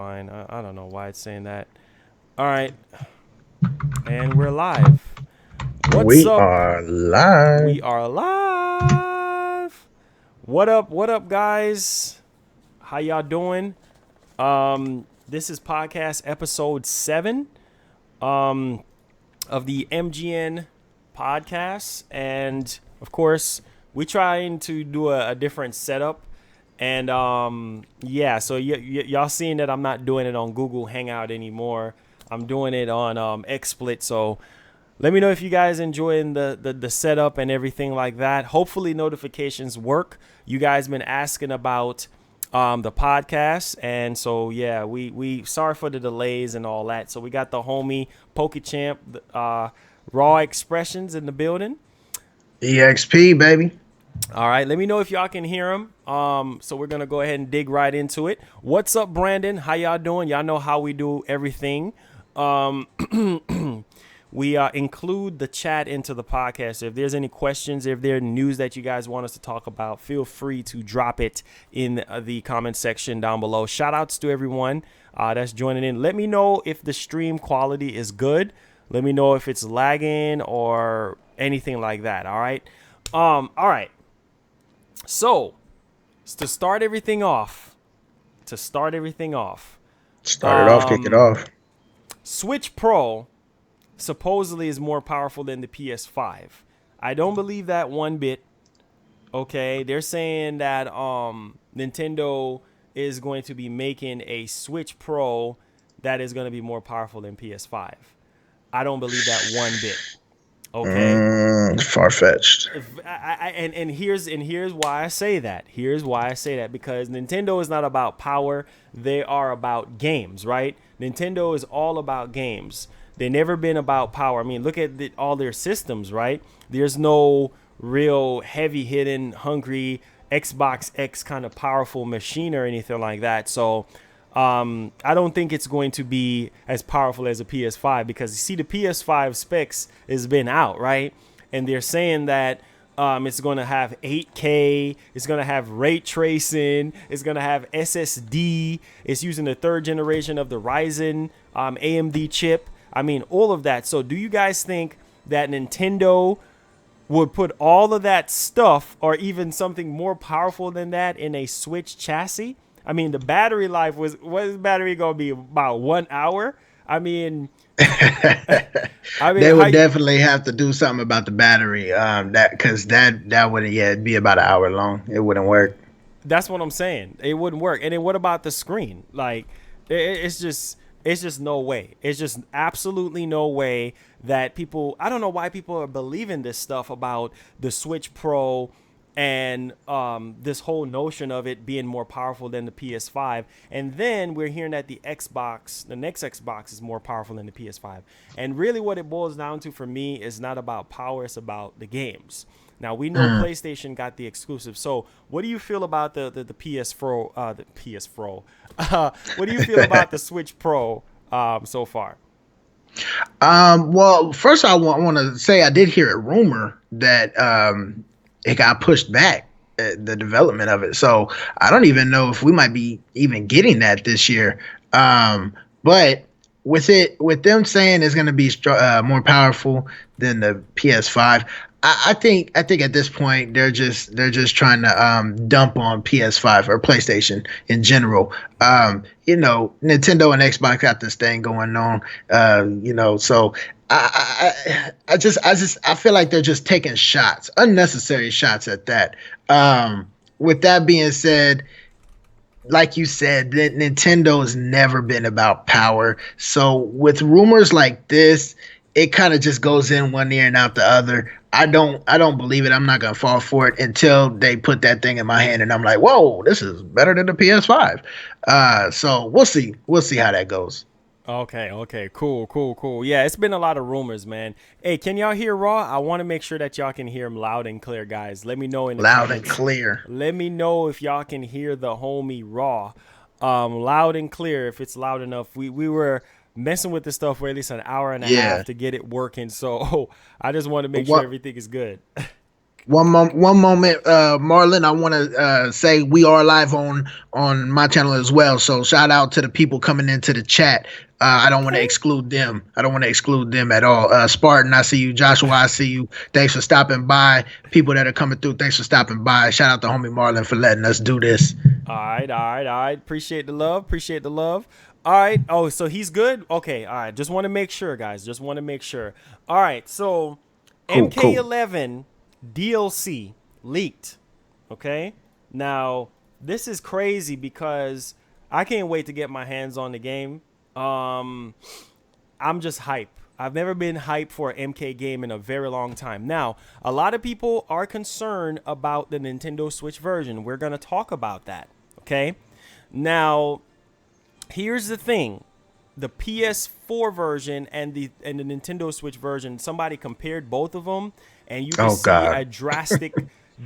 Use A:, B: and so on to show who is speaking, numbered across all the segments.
A: Fine. I don't know why it's saying that. All right, and we're live. What's
B: We
A: up?
B: are live.
A: We are live. What up? What up, guys? How y'all doing? This is podcast episode 7 of the MGN podcast, and of course, we trying to do a different setup. And yeah, so y'all seeing that I'm not doing it on Google Hangout anymore. I'm doing it on XSplit. So let me know if you guys enjoying the setup and everything like that. Hopefully notifications work. You guys been asking about the podcast, and so yeah, we sorry for the delays and all that. So we got the homie PokeChamp, Raw Expressions in the building.
B: EXP, baby.
A: All right, let me know if y'all can hear him. So we're gonna go ahead and dig right into it. What's up, Brandon? How y'all doing? Y'all know how we do everything. Um, we include the chat into the podcast. So if there's any questions, if there's news that you guys want us to talk about, feel free to drop it in the comment section down below. Shout outs to everyone that's joining in. Let me know if the stream quality is good. Let me know if it's lagging or anything like that. All right. All right. So, to start everything off, to start everything off,
B: Start it off, kick it off.
A: Switch Pro supposedly is more powerful than the PS5. I don't believe that one bit. Okay, they're saying that Nintendo is going to be making a Switch Pro that is going to be more powerful than PS5. I don't believe that one bit. Okay,
B: Far fetched.
A: and here's why I say that. Here's why I say that because Nintendo is not about power. They are about games, right? Nintendo is all about games. They never been about power. I mean, look at all their systems, right? There's no real heavy hitting, hungry Xbox X kind of powerful machine or anything like that. So I don't think it's going to be as powerful as a PS5 because you see the PS5 specs has been out, right? And they're saying that it's going to have 8K, it's going to have ray tracing, it's going to have SSD, it's using the third generation of the Ryzen AMD chip. I mean, all of that. So do you guys think that Nintendo would put all of that stuff or even something more powerful than that in a Switch chassis? I mean, the battery life what is battery gonna be about 1 hour? I mean, I mean,
B: They
A: how?
B: would definitely have to do something about the battery. That because that would it'd be about an hour long. It wouldn't work.
A: That's what I'm saying. It wouldn't work. And then what about the screen? Like, it's just no way. It's just absolutely no way that people. I don't know why people are believing this stuff about the Switch Pro and this whole notion of it being more powerful than the PS5. And then we're hearing that the next Xbox is more powerful than the PS5. And really, what it boils down to for me is not about power; it's about the games. Now we know
B: Mm.
A: PlayStation got the exclusive. So what do you feel about the PS Pro? The PS Pro. What do you feel about the Switch Pro so far?
B: Well, first I want to say I did hear a rumor that it got pushed back, the development of it. So I don't even know if we might be even getting that this year. But with them saying it's going to be more powerful than the PS5, I think at this point they're just trying to dump on PS5 or PlayStation in general. Nintendo and Xbox got this thing going on. So I feel like they're just taking shots, unnecessary shots at that. With that being said, like you said, that Nintendo has never been about power. So with rumors like this, it kind of just goes in one ear and out the other. I don't believe it. I'm not gonna fall for it until they put that thing in my hand and I'm like, whoa, this is better than the PS5. So we'll see. We'll see how that goes.
A: Okay, cool. Yeah, it's been a lot of rumors, man. Hey, can y'all hear Raw? I want to make sure that y'all can hear him loud and clear, guys. Let me know in the
B: Loud and
A: comments.
B: clear.
A: Let me know if y'all can hear the homie Raw, loud and clear. If it's loud enough, we were messing with this stuff for at least an hour and a half
B: Yeah.
A: to get it working. So I just want to make sure
B: What
A: everything is good.
B: One moment, Marlon. I want to say we are live on my channel as well. So shout out to the people coming into the chat. I don't want to
A: Okay.
B: exclude them. I don't want to exclude them at all. Spartan, I see you. Joshua, I see you. Thanks for stopping by. People that are coming through, thanks for stopping by. Shout out to homie Marlon for letting us do this.
A: All right, all right, all right. Appreciate the love. Appreciate the love. All right. Oh, so he's good? Okay. All right. Just want to make sure, guys. Just want to make sure. All right. So
B: Cool, cool.
A: MK11 DLC leaked. Okay. Now, this is crazy because I can't wait to get my hands on the game. Um, I'm just hype. I've never been hyped for an MK game in a very long time. Now, a lot of people are concerned about the Nintendo Switch version. We're going to talk about that. Okay. Now, here's the thing. The PS4 version and the Nintendo Switch version, somebody compared both of them and you can
B: Oh
A: see a
B: God.
A: drastic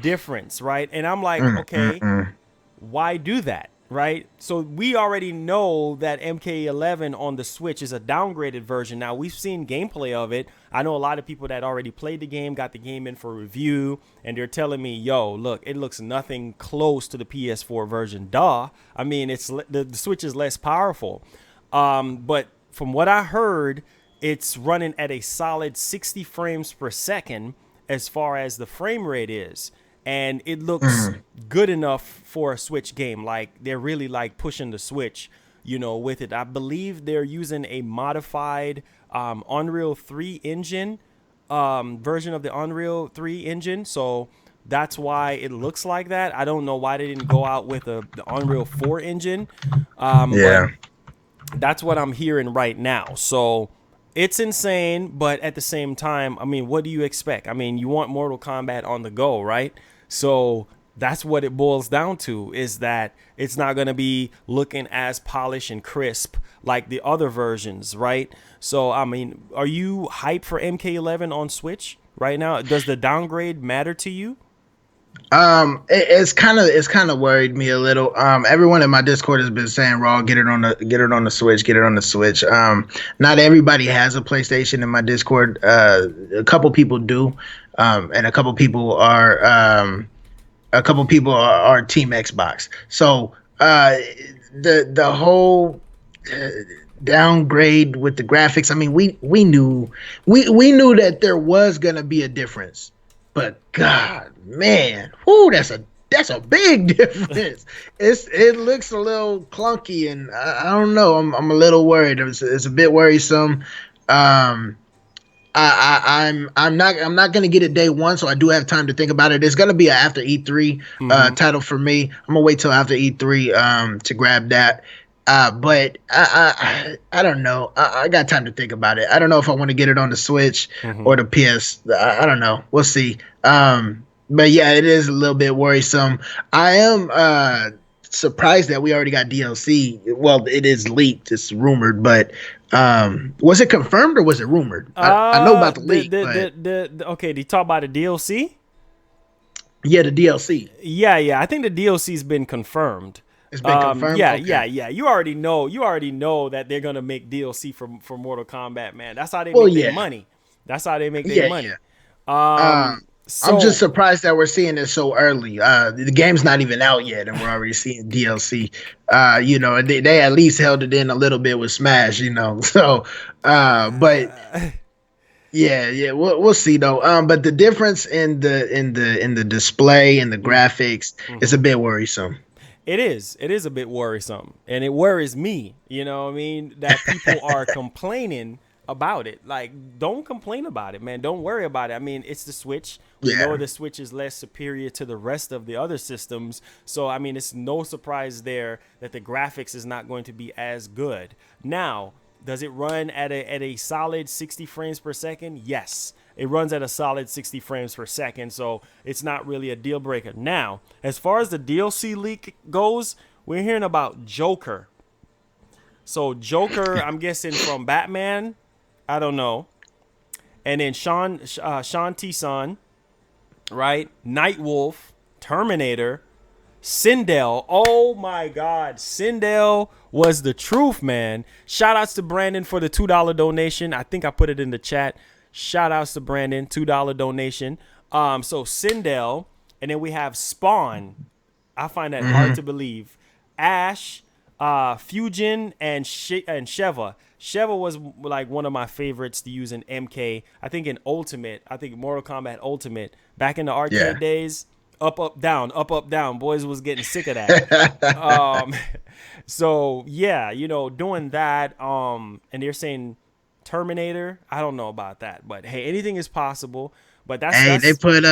A: difference, right? And I'm like, okay, why do that? Right. So we already know that MK11 on the Switch is a downgraded version. Now we've seen gameplay of it. I know a lot of people that already played the game, got the game in for review, and they're telling me, yo, look, it looks nothing close to the PS4 version. Duh. I mean, the Switch is less powerful. But from what I heard, it's running at a solid 60 frames per second as far as the frame rate is. And it looks good enough for a Switch game. Like they're really like pushing the Switch, with it. I believe they're using a modified Unreal 3 engine, version of the Unreal 3 engine. So that's why it looks like that. I don't know why they didn't go out with the Unreal 4 engine, but
B: Yeah.
A: that's what I'm hearing right now. So it's insane, but at the same time, I mean, what do you expect? I mean, you want Mortal Kombat on the go, right? So that's what it boils down to, is that it's not going to be looking as polished and crisp like the other versions, right? So, I mean, are you hyped for MK11 on Switch right now? Does the downgrade matter to you?
B: It's kind of worried me a little. Everyone in my Discord has been saying, "Raw, get it on the Switch, get it on the Switch." Not everybody has a PlayStation in my Discord. A couple people do, and a couple people are Team Xbox. So the whole downgrade with the graphics. I mean, we knew that there was gonna be a difference, but God, man, whoo, that's a big difference. It looks a little clunky, and I don't know. I'm a little worried. It's a bit worrisome. Um, I'm not gonna get it day one, so I do have time to think about it. It's gonna be a after E3
A: Mm-hmm.
B: title for me. I'm gonna wait till after E3 to grab that. But I don't know. I got time to think about it. I don't know if I want to get it on the Switch
A: Mm-hmm.
B: or the PS. I don't know. We'll see. But yeah, it is a little bit worrisome. I am surprised that we already got DLC. Well, it is leaked. It's rumored, but was it confirmed or was it rumored? I know about the leak, but
A: Okay, do you talk about the DLC?
B: yeah, the DLC.
A: Yeah, yeah. I think the DLC's been confirmed.
B: It's been confirmed.
A: Yeah,
B: Okay.
A: yeah, yeah. You already know. You already know that they're gonna make DLC for Mortal Kombat, man. That's how they
B: Well,
A: make their
B: yeah,
A: money. That's how they make their
B: yeah,
A: money.
B: yeah. Uh, I'm just
A: So
B: surprised that we're seeing it so early. The game's not even out yet, and we're already seeing DLC. They at least held it in a little bit with Smash. So, but yeah, yeah, we'll see though. But the difference in the display and the graphics is a bit worrisome.
A: it is. It is a bit worrisome, and it worries me. You know what I mean? That people are complaining about it. Like, don't complain about it, man. Don't worry about it. I mean, it's the Switch. We know
B: Yeah,
A: the Switch is less superior to the rest of the other systems. So, I mean, it's no surprise there that the graphics is not going to be as good. Now, does it run at a solid 60 frames per second? Yes. It runs at a solid 60 frames per second, so it's not really a deal breaker. Now, as far as the DLC leak goes, we're hearing about Joker. So Joker, I'm guessing from Batman. I don't know. And then Sean T-Son, right? Nightwolf, Terminator, Sindel. Oh my God. Sindel was the truth, man. Shout outs to Brandon for the $2 donation. I think I put it in the chat. Shout outs to Brandon, $2 donation. So Sindel, and then we have Spawn. I find that hard to believe. Ash, Fujin, and Sheva. Sheva was like one of my favorites to use in MK. I think in Ultimate. I think Mortal Kombat Ultimate back in the arcade days. Up, down, up, down. Boys was getting sick of that. So yeah, doing that. And they're saying Terminator. I don't know about that, but hey, anything is possible. But that's
B: they put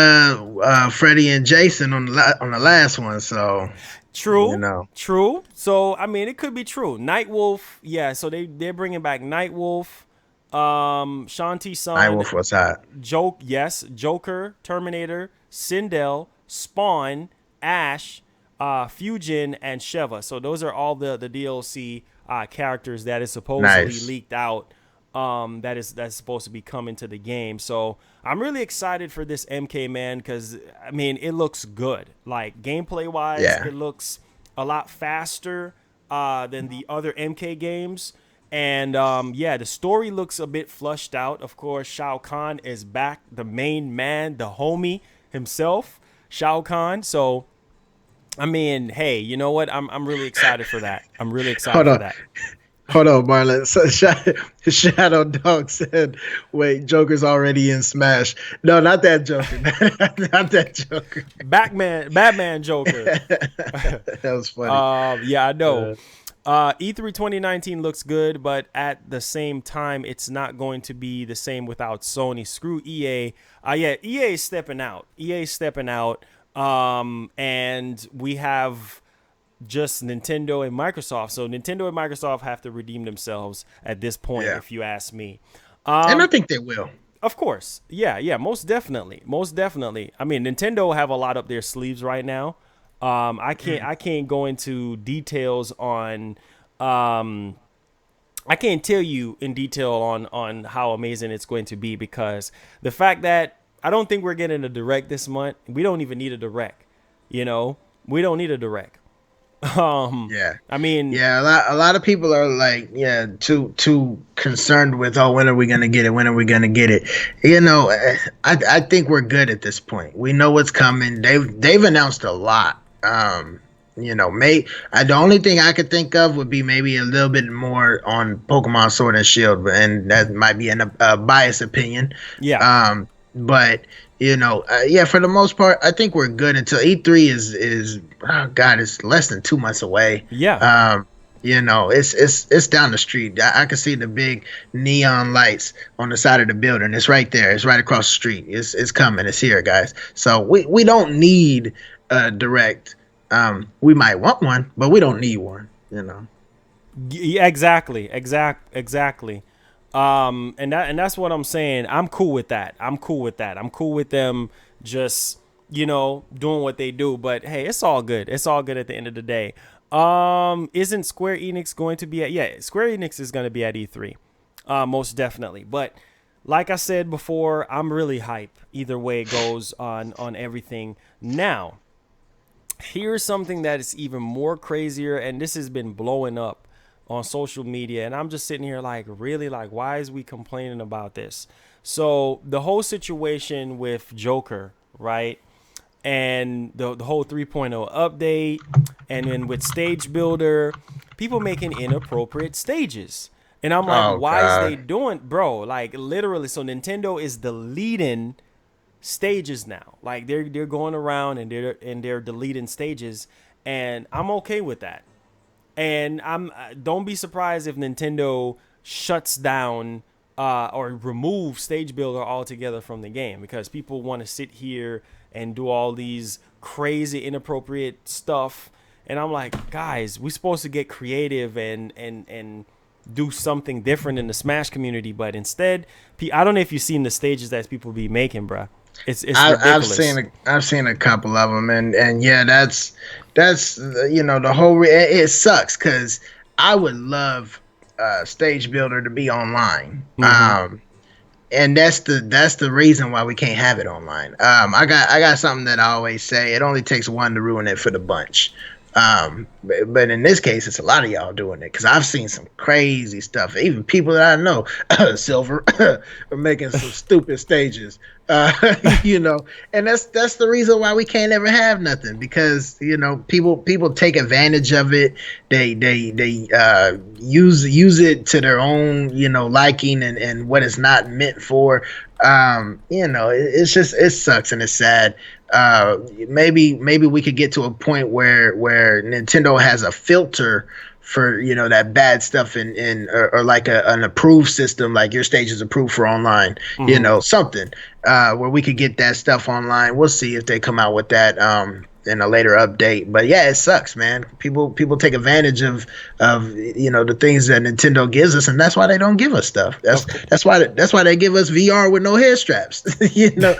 B: Freddy and Jason on the last one, so
A: true. True. So I mean, it could be true. Nightwolf, yeah. So they're bringing back Nightwolf, Shanti Sun,
B: Nightwolf was hot.
A: Joker, Terminator, Sindel, Spawn, Ash, Fujin, and Sheva. So those are all the DLC characters that is supposedly leaked out. That's supposed to be coming to the game. So I'm really excited for this MK, man, because I mean it looks good. Like gameplay wise, it looks a lot faster than the other MK games. And the story looks a bit flushed out. Of course, Shao Kahn is back, the main man, the homie himself, Shao Kahn. So I mean, hey, you know what? I'm really excited for that. I'm really excited for that.
B: Hold on, Marlon. So Shadow Dog said, "Wait, Joker's already in Smash." No, not that Joker. Not that Joker.
A: Batman Joker.
B: That was funny.
A: Yeah, I know. E3 2019 looks good, but at the same time, it's not going to be the same without Sony. Screw EA. EA is stepping out. And we have just Nintendo and Microsoft. So Nintendo and Microsoft have to redeem themselves at this point, if you ask me.
B: And I think they will.
A: Of course. Yeah, most definitely. I mean, Nintendo have a lot up their sleeves right now. I can't go into details on I can't tell you in detail on how amazing it's going to be, because the fact that I don't think we're getting a direct this month. We don't even need a direct. We don't need a direct. I mean,
B: a lot of people are like, too concerned with, when are we gonna get it? I think we're good at this point. We know what's coming. They've announced a lot. The only thing I could think of would be maybe a little bit more on Pokemon Sword and Shield, and that might be a biased opinion. But for the most part, I think we're good until E3 is it's less than 2 months away. It's down the street. I can see the big neon lights on the side of the building. It's right there. It's right across the street. It's coming. It's here, guys. So we don't need a direct. We might want one, but we don't need one.
A: Yeah, exactly. And that's what I'm saying. I'm cool with that. I'm cool with them just, doing what they do. But hey, it's all good. It's all good at the end of the day. Isn't Square Enix going to be at Square Enix is going to be at E3. Most definitely. But like I said before, I'm really hype either way it goes on everything. Now, here's something that is even more crazier, and this has been blowing up on social media, and I'm just sitting here like, really, like, why is we complaining about this? So the whole situation with Joker, right, and the whole 3.0 update, and then with Stage Builder, people making inappropriate stages, and I'm like, why is they doing, bro? Like literally, so Nintendo is deleting stages now. Like they're going around and they're deleting stages, and I'm okay with that. And don't be surprised if Nintendo shuts down or removes Stage Builder altogether from the game, because people want to sit here and do all these crazy inappropriate stuff. And I'm like, guys, we're supposed to get creative and do something different in the Smash community, but instead, I don't know if you've seen the stages that people be making, bruh. It's ridiculous.
B: I've seen a couple of them, and yeah, that's the whole. It sucks because I would love Stage Builder to be online, and that's the reason why we can't have it online. I got something that I always say: it only takes one to ruin it for the bunch. But in this case, it's a lot of y'all doing it, because I've seen some crazy stuff. Even people that I know, Silver, are making some stupid stages. You know, and that's the reason why we can't ever have nothing, because you know people take advantage of it. They use it to their own, you know, liking, and what it's not meant for. You know, it's just, it sucks and it's sad. Maybe we could get to a point where Nintendo has a filter for, you know, that bad stuff, or like an approved system, like your stage is approved for online, you know, something where we could get that stuff online. We'll see if they come out with that in a later update. But yeah, it sucks, man. People take advantage of you know, the things that Nintendo gives us, and that's why they don't give us stuff. That's why they give us VR with no head straps. You know,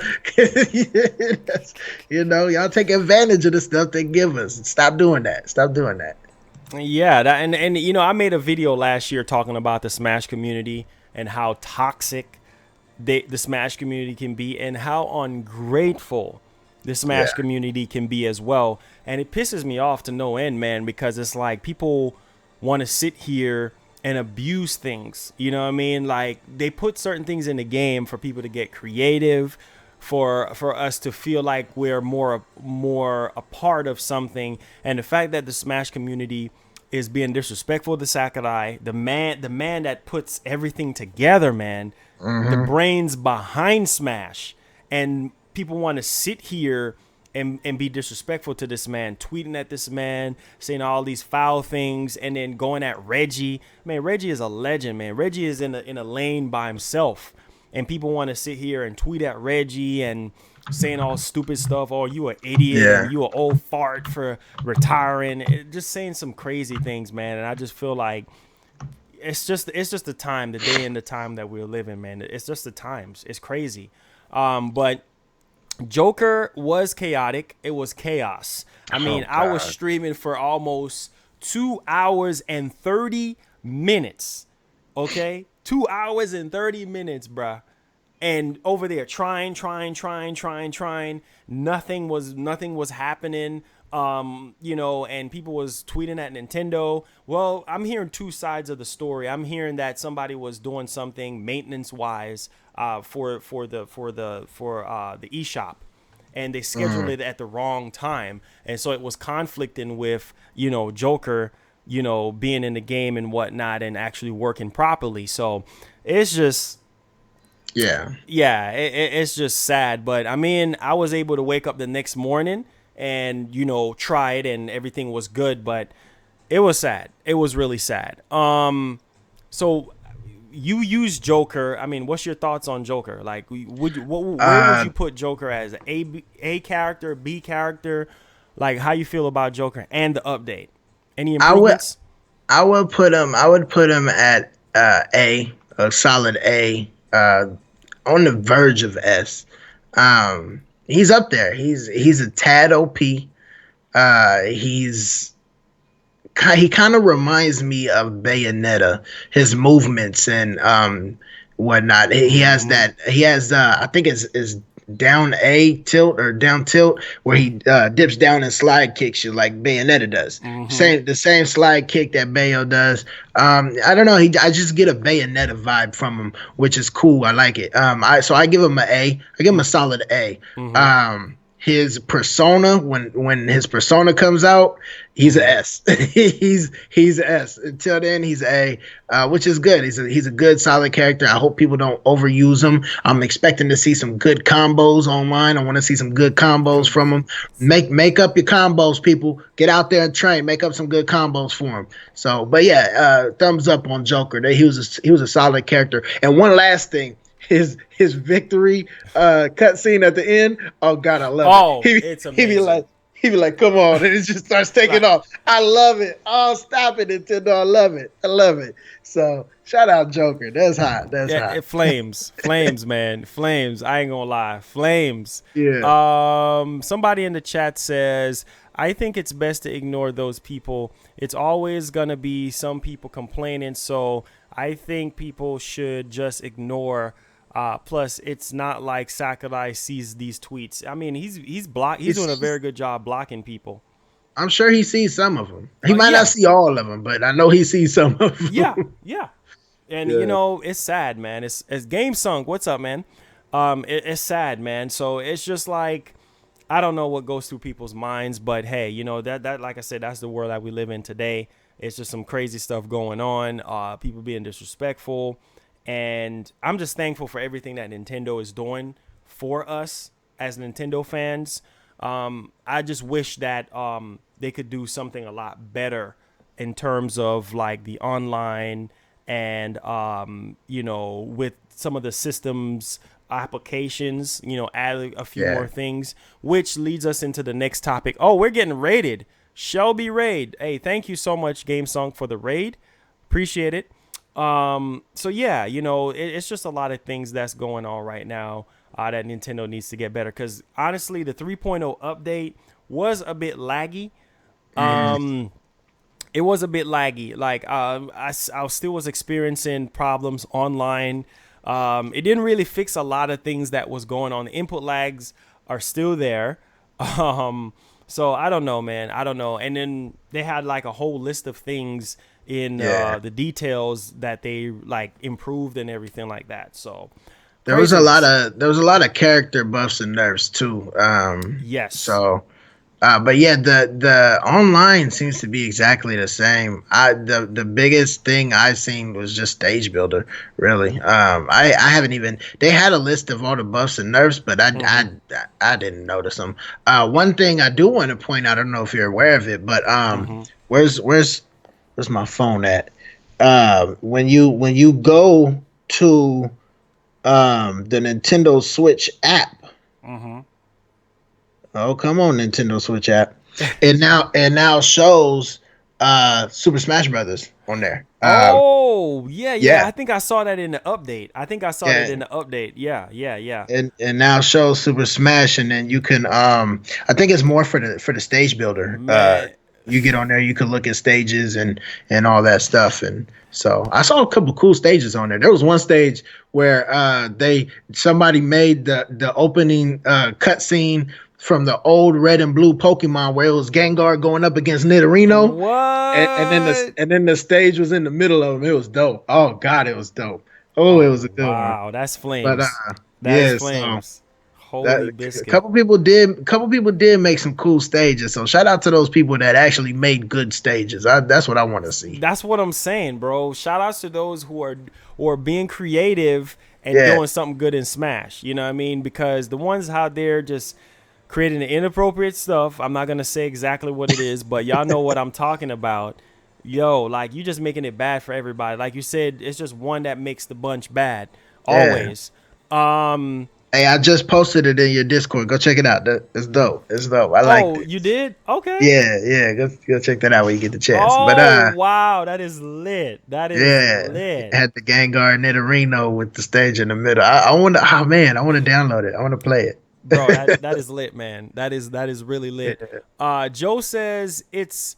B: you know, y'all take advantage of the stuff they give us. Stop doing that. Stop doing that.
A: Yeah, and you know, I made a video last year talking about the Smash community and how toxic the Smash community can be, and how ungrateful the Smash community can be as well. And it pisses me off to no end, man, because it's like people want to sit here and abuse things. You know what I mean? Like, they put certain things in the game for people to get creative, for us to feel like we're more a part of something. And the fact that the Smash community is being disrespectful to Sakurai, the man that puts everything together, man, the brains behind Smash, and people want to sit here and be disrespectful to this man, tweeting at this man, saying all these foul things, and then going at Reggie. Man, Reggie is a legend, man. Reggie is in a lane by himself, and people want to sit here and tweet at Reggie and saying all stupid stuff. Oh, you an idiot, and you an old fart for retiring. Just saying some crazy things, man. And I just feel like it's just the time, the day and the time that we're living, man. It's just the times. It's crazy. But Joker was chaotic. It was chaos. I mean, I was streaming for almost 2 hours and 30 minutes. Okay? 2 hours and 30 minutes, bruh. And over there trying. Nothing was happening. You know, and people was tweeting at Nintendo. Well, I'm hearing two sides of the story. I'm hearing that somebody was doing something maintenance wise for the eShop, and they scheduled it at the wrong time, and so it was conflicting with, you know, Joker, you know, being in the game and whatnot and actually working properly. So it's just it's just sad. But I mean, I was able to wake up the next morning and, you know, try it, and everything was good, but it was sad. It was really sad. So you use Joker. I mean, what's your thoughts on Joker? Like, where would you put Joker as? A character, B character? Like, how you feel about Joker and the update? Any improvements?
B: I would put him at a solid A, on the verge of S. He's up there. He's a tad OP. He kind of reminds me of Bayonetta, his movements and whatnot. He has I think it's down A tilt or down tilt, where he dips down and slide kicks you like Bayonetta does. The same slide kick that Bayo does. I don't know. I just get a Bayonetta vibe from him, which is cool. I like it. So I give him an A. I give him a solid A. His persona, when his persona comes out, he's an S. he's an S. Until then, he's A, which is good. He's a good, solid character. I hope people don't overuse him. I'm expecting to see some good combos online. I want to see some good combos from him. Make up your combos, people. Get out there and train. Make up some good combos for him. So, but yeah, thumbs up on Joker. He was a solid character. And one last thing. His victory cutscene at the end. Oh God, I love it. It's amazing. He be like, come on, and it just starts taking off. I love it. Oh, stop it, Nintendo. I love it. So shout out Joker. That's hot. That's hot.
A: It flames, man, flames. I ain't gonna lie, flames.
B: Yeah.
A: Somebody in the chat says, I think it's best to ignore those people. It's always gonna be some people complaining. So I think people should just ignore. Plus, it's not like Sakurai sees these tweets. I mean, he's doing a very good job blocking people.
B: I'm sure he sees some of them. He might not see all of them, but I know he sees some of them.
A: Yeah. And you know, it's sad, man. It's Game Sunk. What's up, man? it's sad, man. So it's just like, I don't know what goes through people's minds, but hey, you know, that like I said, that's the world that we live in today. It's just some crazy stuff going on, people being disrespectful, and I'm just thankful for everything that Nintendo is doing for us as Nintendo fans. I just wish that they could do something a lot better in terms of like the online and you know, with some of the systems applications, you know, add a few more
B: Yeah.
A: things, which leads us into the next topic. Oh, we're getting raided. Shelby raid. Hey, thank you so much, GameSong, for the raid. Appreciate it. So yeah, you know, it's just a lot of things that's going on right now that Nintendo needs to get better. Because honestly, the 3.0 update was a bit laggy.
B: Mm.
A: It was a bit laggy. Like I still was experiencing problems online. It didn't really fix a lot of things that was going on. The input lags are still there. So I don't know, man. I don't know. And then they had like a whole list of things in
B: Yeah.
A: the details that they like improved and everything like that. So
B: There was a lot
A: craziness.
B: of there was a lot of character buffs and nerfs too.
A: Yes.
B: So but yeah, the online seems to be exactly the same. The biggest thing I've seen was just stage builder. Really, I haven't even. They had a list of all the buffs and nerfs, but
A: Mm-hmm.
B: I didn't notice them. One thing I do want to point out, I don't know if you're aware of it, but
A: Mm-hmm.
B: where's my phone at? When you go to the Nintendo Switch app.
A: Mm-hmm.
B: Oh, come on, Nintendo Switch app. It now shows Super Smash Brothers on there.
A: Oh, yeah, yeah.
B: Yeah,
A: I think I saw that in the update. I think I saw that
B: yeah.
A: in the update. Yeah, yeah, yeah.
B: And now shows Super Smash, and then you can I think it's more for the stage builder.
A: Man.
B: You get on there, you can look at stages and all that stuff. And so I saw a couple cool stages on there. There was one stage where they somebody made the opening cutscene from the old red and blue Pokemon where it was Gengar going up against Nidorino.
A: What?
B: And then the stage was in the middle of them. It was dope. Oh God, it was dope. Oh, it
A: Oh,
B: was a good one.
A: wow. That's
B: But
A: flames. That is
B: yeah, so
A: flames. Holy
B: that
A: biscuit.
B: a couple people did make some cool stages. So shout out to those people that actually made good stages. That's what I want to see.
A: That's what I'm saying, bro. Shout outs to those who are being creative and
B: Yeah,
A: doing something good in Smash. You know what I mean? Because the ones out there just creating the inappropriate stuff, I'm not gonna say exactly what it is, but y'all know what I'm talking about. Yo, like you just making it bad for everybody. Like you said, it's just one that makes the bunch bad.
B: yeah.
A: Always. Um
B: Hey, I just posted it in your Discord. Go check it out. It's dope. It's dope. I liked
A: oh,
B: it.
A: you did? Okay.
B: Yeah, yeah. Go check that out when you get the chance. But
A: Oh wow, that is lit. That is
B: yeah,
A: lit.
B: had the Gengar Nidorino with the stage in the middle. I want to. Oh man, I want to download it. I want to play
A: Bro,
B: it.
A: that is lit, man. That is really lit.
B: Yeah,
A: Joe says it's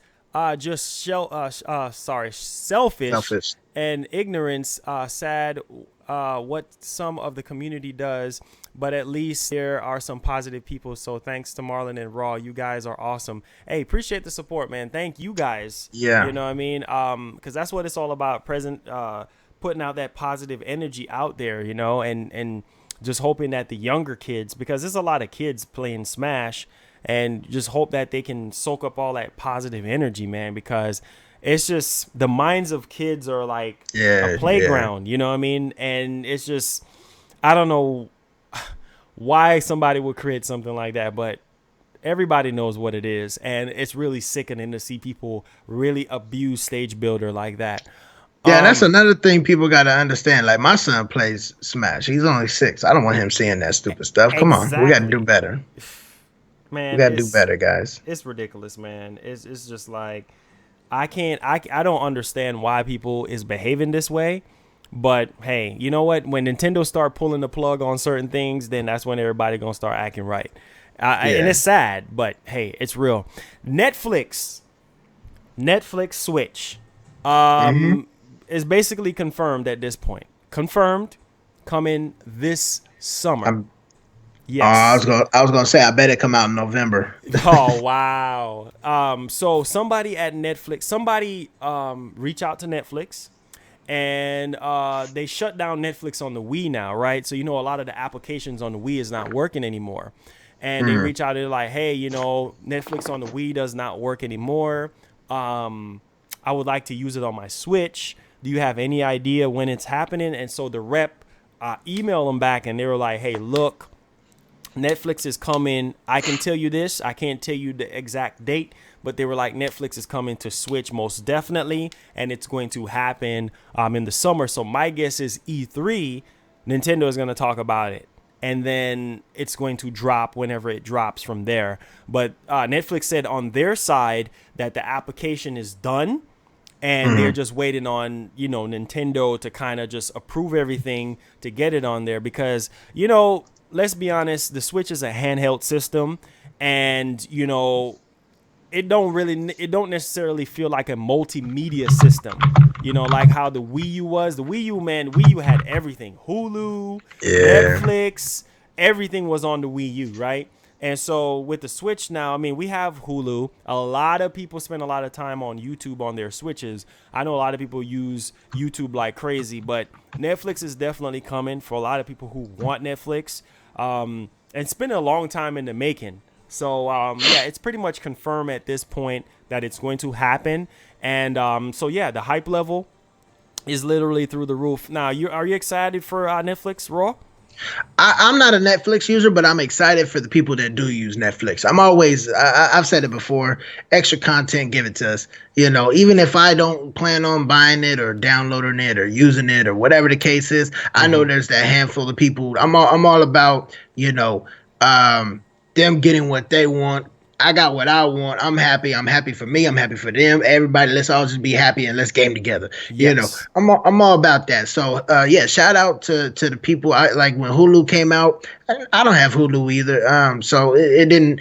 A: just sorry, selfish
B: selfish.
A: and ignorance. Sad what some of the community does, but at least there are some positive people. So thanks to Marlon and Raw, you guys are awesome. Hey, appreciate the support, man. Thank you guys. You
B: Yeah,
A: know what I mean? Because that's what it's all about. Putting out that positive energy out there, you know, and just hoping that the younger kids, because there's a lot of kids playing Smash, and just hope that they can soak up all that positive energy, man, because it's just the minds of kids are like a
B: yeah, yeah.
A: playground, you know what I mean? And it's just, I don't know why somebody would create something like that, but everybody knows what it is, and it's really sickening to see people really abuse stage builder like that.
B: Yeah, that's
A: Um,
B: another thing people got to understand. Like my son plays Smash. He's only 6. I don't want him seeing that stupid stuff. Come on, we got to do
A: exactly,
B: better. We
A: man.
B: got to do better, guys.
A: It's ridiculous, man. It's just like I don't understand why people is behaving this way. But hey, you know what? When Nintendo start pulling the plug on certain things, then that's when everybody gonna start acting right. And
B: Yeah.
A: it's sad, but hey, it's real. Netflix, Netflix Switch,
B: hmm
A: um, is basically confirmed at this point. Confirmed, coming this summer.
B: I'm.
A: Yes.
B: I was gonna say. I bet it come out in November.
A: Oh wow. So somebody at Netflix, somebody reach out to Netflix and they shut down Netflix on the Wii now, right? So, a lot of the applications on the Wii is not working anymore. And they reach out, they're like, hey, Netflix on the Wii does not work anymore. I would like to use it on my Switch. Do you have any idea when it's happening? And so the rep emailed them back, and they were like, hey, look, Netflix is coming. I can tell you this. I can't tell you the exact date, but they were like, Netflix is coming to Switch most definitely, and it's going to happen in the summer. So my guess is E3, Nintendo is going to talk about it, and then it's going to drop whenever it drops from there. But Netflix said on their side that the application is done, and they're just waiting on, Nintendo to kind of just approve everything to get it on there because, let's be honest, the Switch is a handheld system, and it don't necessarily feel like a multimedia system, like how the Wii U was. The Wii U, man, Wii U had everything. Hulu, Netflix, everything was on the Wii U, right? And so with the Switch now, I mean, we have Hulu. A lot of people spend a lot of time on YouTube on their Switches. I know a lot of people use YouTube like crazy, but Netflix is definitely coming for a lot of people who want Netflix. And it's been a long time in the making. So, it's pretty much confirmed at this point that it's going to happen. And the hype level is literally through the roof. Now, are you excited for Netflix, Raw?
B: I'm not a Netflix user, but I'm excited for the people that do use Netflix. I've said it before, extra content, give it to us. Even if I don't plan on buying it or downloading it or using it or whatever the case is, I know there's that handful of people. I'm all about, them getting what they want. I got what I want. I'm happy. I'm happy for me. I'm happy for them. Everybody, let's all just be happy and let's game together.
A: Yes.
B: I'm all about that. So shout out to the people. I like when Hulu came out. I don't have Hulu either. So it didn't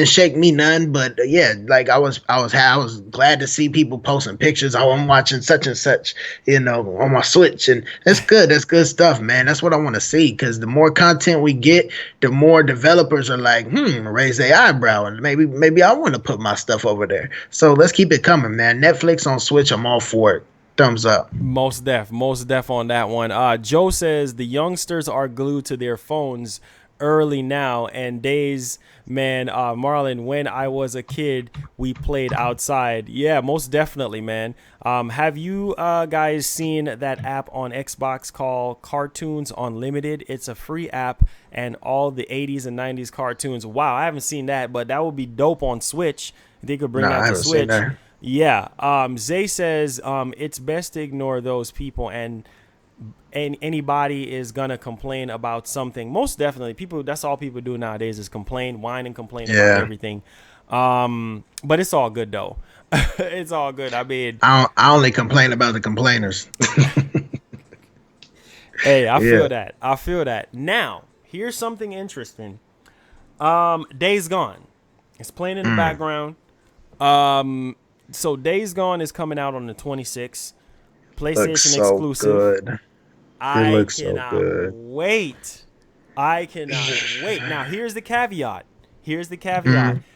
B: shake me none. But like I was glad to see people posting pictures. Oh, I'm watching such and such, on my Switch, and that's good. That's good stuff, man. That's what I want to see, because the more content we get, the more developers are like, raise their eyebrow, and maybe I want to put my stuff over there. So let's keep it coming, man. Netflix on Switch, I'm all for it. Thumbs up.
A: Most def on that one. Joe says the youngsters are glued to their phones early now, and days, man, Marlon, when I was a kid, we played outside. Yeah, most definitely, man. Have you guys seen that app on Xbox called Cartoons Unlimited? It's a free app, and all the 80s and 90s cartoons. Wow, I haven't seen that, but that would be dope on Switch. They could bring that to Switch. Yeah. Zay says it's best to ignore those people, and anybody is gonna complain about something. Most definitely, that's all people do nowadays is complain, whine, and complain about everything. But it's all good though. It's all good. I mean,
B: I only complain about the complainers.
A: Hey, I feel that. I feel that. Now, here's something interesting. Days Gone. It's playing in the background. So Days Gone is coming out on the 26th. PlayStation exclusive.
B: Good.
A: I cannot wait. I cannot wait. Now, here's the caveat.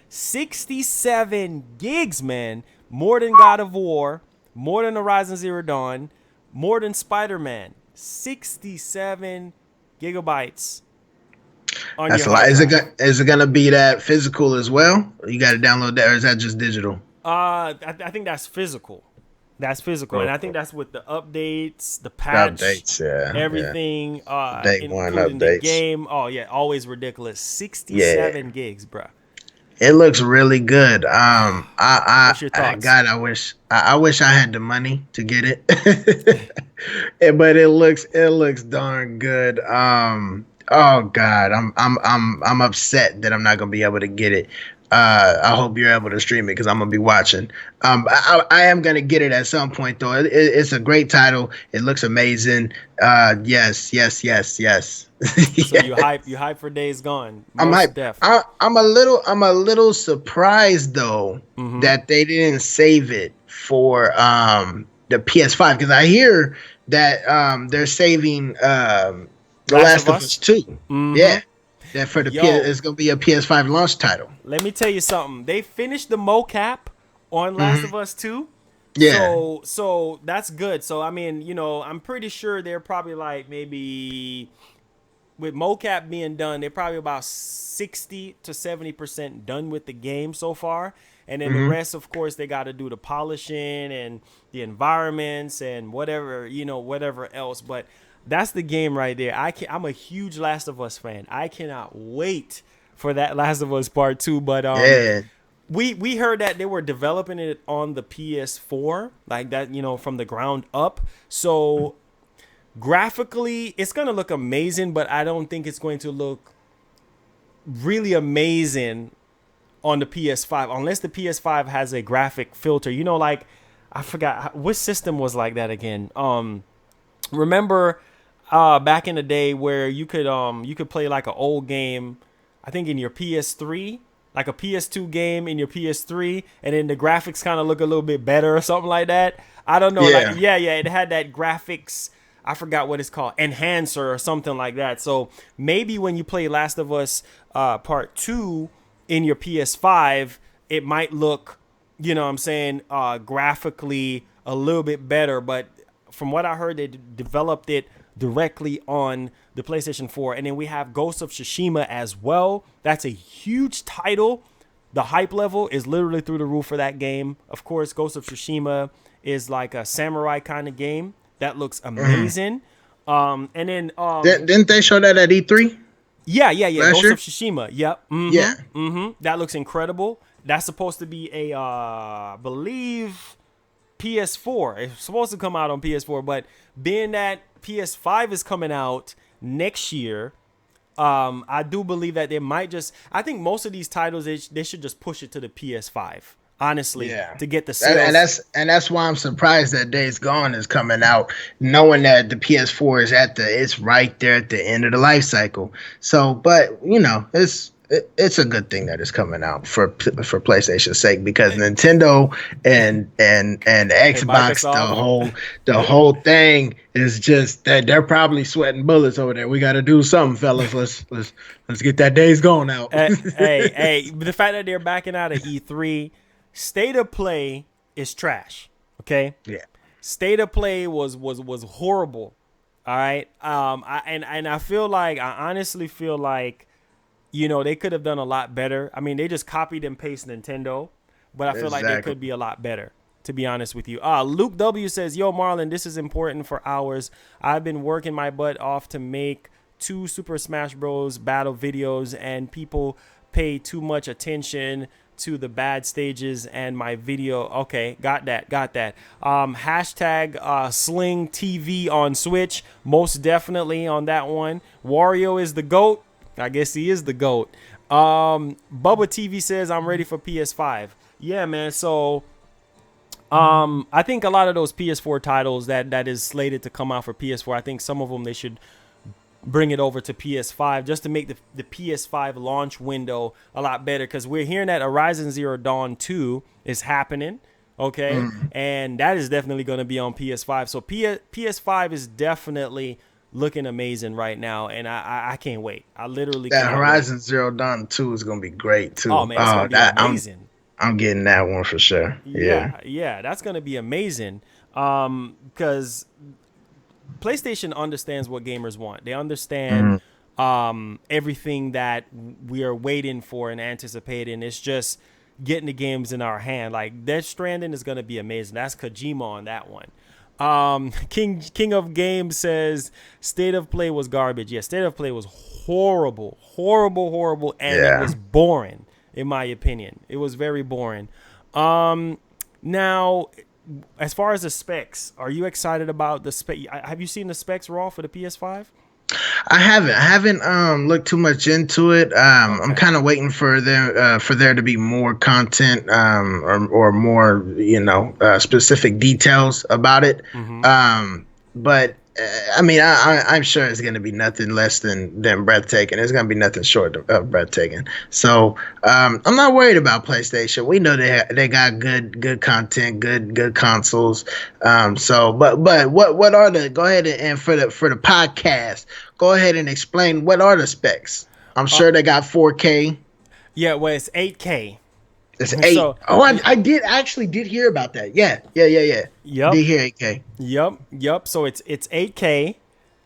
A: 67 gigs, man. More than God of War, more than Horizon Zero Dawn, more than Spider-Man. 67 gigabytes.
B: That's a lot. Is it gonna be that physical as well? You got to download that, or is that just digital?
A: I think that's physical. That's physical, and I think that's with the updates, the patch, everything, including the game. Oh yeah, always ridiculous. 67 gigs, bruh.
B: It looks really good.
A: What's your thoughts?
B: God, I wish I had the money to get it, but it looks darn good. Oh God, I'm upset that I'm not gonna be able to get it. I hope you're able to stream it, because I'm gonna be watching. I am gonna get it at some point though. It's a great title. It looks amazing. Yes.
A: So you hype for Days Gone?
B: I'm hype. I'm a little surprised though that they didn't save it for the PS5, because I hear that they're saving The Last of Us 2. Yeah. That for the it's gonna be a PS5 launch title.
A: Let me tell you something. They finished the mocap on Last of Us 2,
B: Yeah.
A: So that's good. So I mean, I'm pretty sure they're probably like maybe with mocap being done, they're probably about 60 to 70% done with the game so far. And then the
B: Hmm.
A: rest, of course, they got to do the polishing and the environments and whatever else. But that's the game right there. I'm a huge Last of Us fan. I cannot wait for that Last of Us Part 2. But
B: Yeah.
A: we heard that they were developing it on the PS4, like that, from the ground up. So graphically, it's going to look amazing, but I don't think it's going to look really amazing on the PS5 unless the PS5 has a graphic filter. Like I forgot which system was like that again. Remember back in the day where you could play like an old game, I think in your PS3, like a PS2 game in your PS3, and then the graphics kind of look a little bit better or something like that. I don't know.
B: Yeah.
A: Like, yeah, it had that graphics. I forgot what it's called, enhancer or something like that. So maybe when you play Last of Us Part 2 in your PS5, it might look, graphically a little bit better. But from what I heard, they developed it directly on the PlayStation 4. And then we have Ghost of Tsushima as well. That's a huge title. The hype level is literally through the roof for that game. Of course, Ghost of Tsushima is like a samurai kind of game. That looks amazing. And then
B: Didn't they show that at E3?
A: yeah.
B: Last
A: Ghost
B: year?
A: of Tsushima. Yep.
B: Yeah.
A: That looks incredible. That's supposed to be a I believe PS4. It's supposed to come out on PS4, but being that PS5 is coming out next year, I do believe that they might I think most of these titles they should just push it to the PS5. Honestly,
B: Yeah.
A: to get the sales.
B: And that's why I'm surprised that Days Gone is coming out, knowing that the PS4 is it's right there at the end of the life cycle. So, but it's a good thing that it's coming out for PlayStation's sake, because Nintendo and Xbox, the whole thing is just that they're probably sweating bullets over there. We got to do something, fellas. Let's get that Days Gone out.
A: hey, the fact that they're backing out of E3, State of Play is trash. Okay.
B: Yeah.
A: State of Play was horrible. All right. I honestly feel like, they could have done a lot better. I mean, they just copied and pasted Nintendo, but I feel like they could be a lot better, to be honest with you. Luke W says, "Yo, Marlon, this is important for hours. I've been working my butt off to make 2 Super Smash Bros. Battle videos, and people pay too much attention to the bad stages and my video." Okay, got that. Hashtag Sling TV on Switch. Most definitely on that one. Wario is the GOAT. I guess he is the GOAT. Bubba TV says, "I'm ready for PS5." Yeah, man. So I think a lot of those PS4 titles that is slated to come out for PS4, I think some of them they should bring it over to PS5 just to make the PS5 launch window a lot better, because we're hearing that Horizon Zero Dawn 2 is happening. Okay. And that is definitely going to be on PS5. So PS5 is definitely looking amazing right now, and I can't wait. I literally
B: that
A: can't
B: Horizon
A: wait.
B: Zero Dawn 2 is gonna be great too.
A: Oh man, it's gonna be amazing.
B: I'm getting that one for sure.
A: Yeah, that's gonna be amazing. Because PlayStation understands what gamers want. They understand everything that we are waiting for and anticipating. It's just getting the games in our hand. Like Death Stranding is gonna be amazing. That's Kojima on that one. King of Games says State of Play was garbage. Yeah, State of Play was horrible, and it was boring, in my opinion. It was very boring. Now, as far as the specs, are you excited about the spec? Have you seen the specs raw for the PS5?
B: I haven't looked too much into it. I'm kind of waiting for there to be more content or more specific details about it. But I mean, I'm sure it's going to be nothing less than breathtaking. It's going to be nothing short of breathtaking. So I'm not worried about PlayStation. We know they got good content, good consoles. But what are the? Go ahead and for the podcast, go ahead and explain what are the specs. I'm sure they got 4K.
A: Yeah, well, it's 8K.
B: It's 8.
A: So,
B: Oh, I did hear about that. Yeah.
A: yep,
B: Did hear 8K.
A: yep. So it's 8K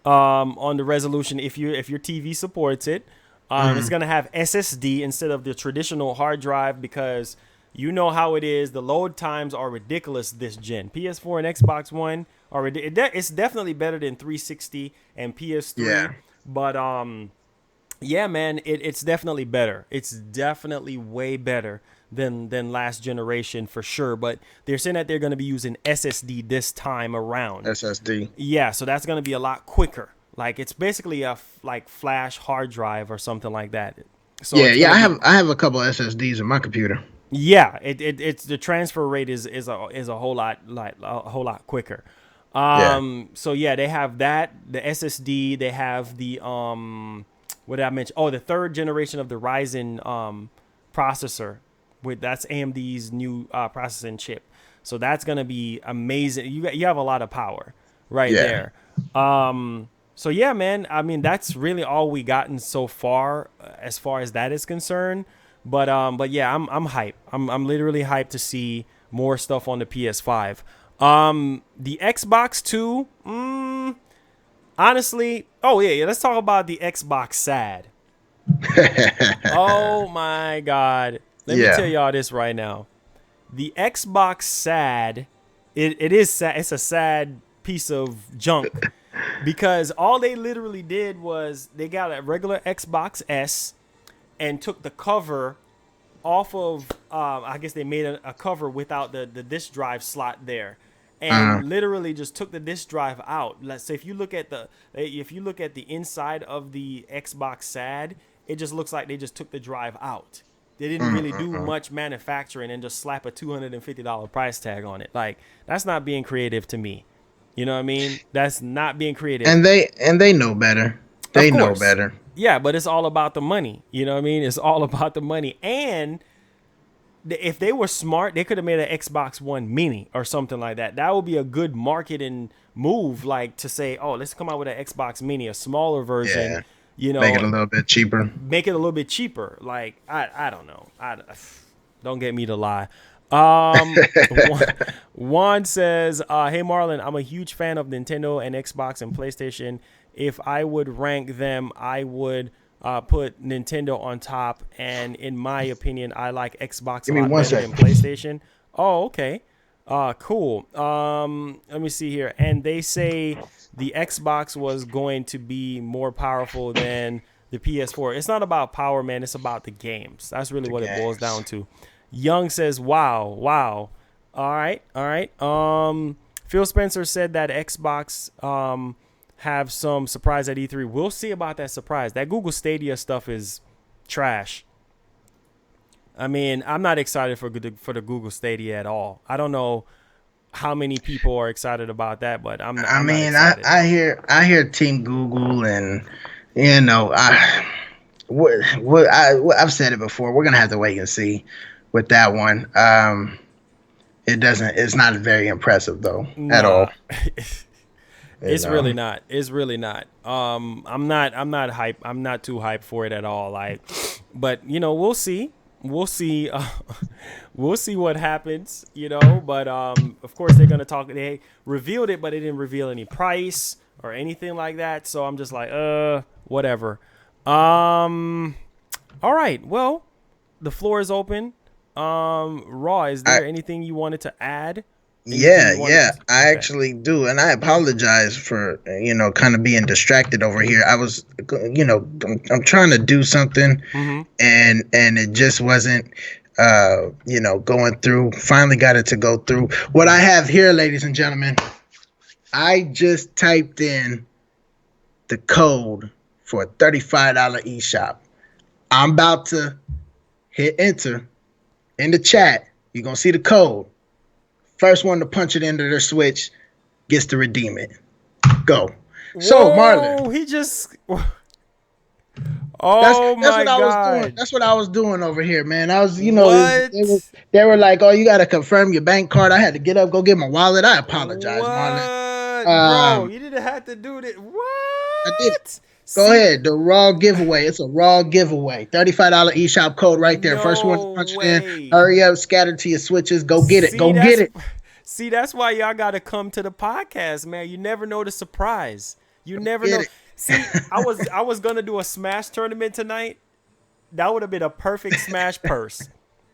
A: on the resolution if your TV supports it. It's gonna have SSD instead of the traditional hard drive because you know how it is. The load times are ridiculous this gen. PS4 and Xbox One are it's definitely better than 360 and PS3.
B: Yeah.
A: But yeah, man, it's definitely better. It's definitely way better than last generation for sure. But they're saying that they're going to be using SSD this time around.
B: SSD.
A: Yeah, so that's going to be a lot quicker. Like it's basically a like flash hard drive or something like that. So
B: Yeah. I have a couple SSDs in my computer.
A: yeah, it's the transfer rate is a whole lot quicker.
B: Yeah.
A: So yeah, they have that, the SSD, they have the what did I mention? Oh, the third generation of the Ryzen processor that's AMD's new processing chip. So that's gonna be amazing. You have a lot of power right
B: Yeah.
A: there. So yeah, man. I mean, that's really all we gotten so far as that is concerned. But yeah, I'm hyped. I'm literally hyped to see more stuff on the PS5. The Xbox 2, honestly, oh yeah, let's talk about the Xbox sad. Oh my god. Let me tell y'all this right now. The Xbox sad, it is sad. It's a sad piece of junk because all they literally did was they got a regular Xbox S and took the cover off of I guess they made a cover without the disk drive slot there, and literally just took the disk drive out. Let's say if you look at the inside of the Xbox sad, it just looks like they just took the drive out. They didn't really do much manufacturing and just slap a $250 price tag on it. Like that's not being creative to me. You know what I mean? That's not being creative.
B: And they know better. They know better.
A: Yeah, but it's all about the money. You know what I mean? It's all about the money. And if they were smart, they could have made an Xbox One Mini or something like that. That would be a good marketing move, like to say, oh, let's come out with an Xbox Mini, a smaller version.
B: Yeah.
A: You know,
B: Make it a little bit cheaper.
A: Make it a little bit cheaper. Like I don't know. Don't get me to lie. Juan says, hey Marlon, I'm a huge fan of Nintendo and Xbox and PlayStation. If I would rank them, I would put Nintendo on top, and in my opinion, I like Xbox a lot better than PlayStation. Oh, okay. Cool. Let me see here. And they say the Xbox was going to be more powerful than the PS4. It's not about power, man. It's about the games. That's really what it boils down to. Young says, wow. All right. Phil Spencer said that Xbox have some surprise at E3. We'll see about that surprise. That Google Stadia stuff is trash. I mean, I'm not excited for the Google Stadia at all. I don't know how many people are excited about that, but I'm not excited.
B: I hear Team Google, and you know, I've said it before. We're gonna have to wait and see with that one. It's not very impressive though at all.
A: It's really not. I'm not hype. I'm not too hyped for it at all. Like, but you know, we'll see. We'll see what happens. You know, but of course they're gonna talk. They revealed it, but they didn't reveal any price or anything like that. So I'm just like, whatever. All right. Well, the floor is open. Raw, is there anything you wanted to add?
B: I actually do, and I apologize for kind of being distracted over here. I was I'm trying to do something, and it just wasn't going through. Finally got it to go through. What I have here, ladies and gentlemen, I just typed in the code for a $35 eShop. I'm about to hit enter in the chat. You're gonna see the code. First one to punch it into their Switch gets to redeem it. Go. So, Marlon.
A: He just... Oh, that's my God.
B: That's what I was doing over here, man. I was, they were like, oh, you got to confirm your bank card. I had to get up, go get my wallet. I apologize, Marlon.
A: Bro, you didn't have to do that. What?
B: I did. Go
A: See,
B: ahead. The raw giveaway. It's a raw giveaway. $35 eShop code right there. First one to
A: no
B: punch it in.
A: way.
B: Hurry up, scatter to your switches. Go get it.
A: See,
B: Go get
A: that's
B: it.
A: see, that's why y'all gotta come to the podcast, man. You never know the surprise. You never
B: Get
A: know.
B: it.
A: See, I was gonna do a Smash tournament tonight. That would have been a perfect Smash purse.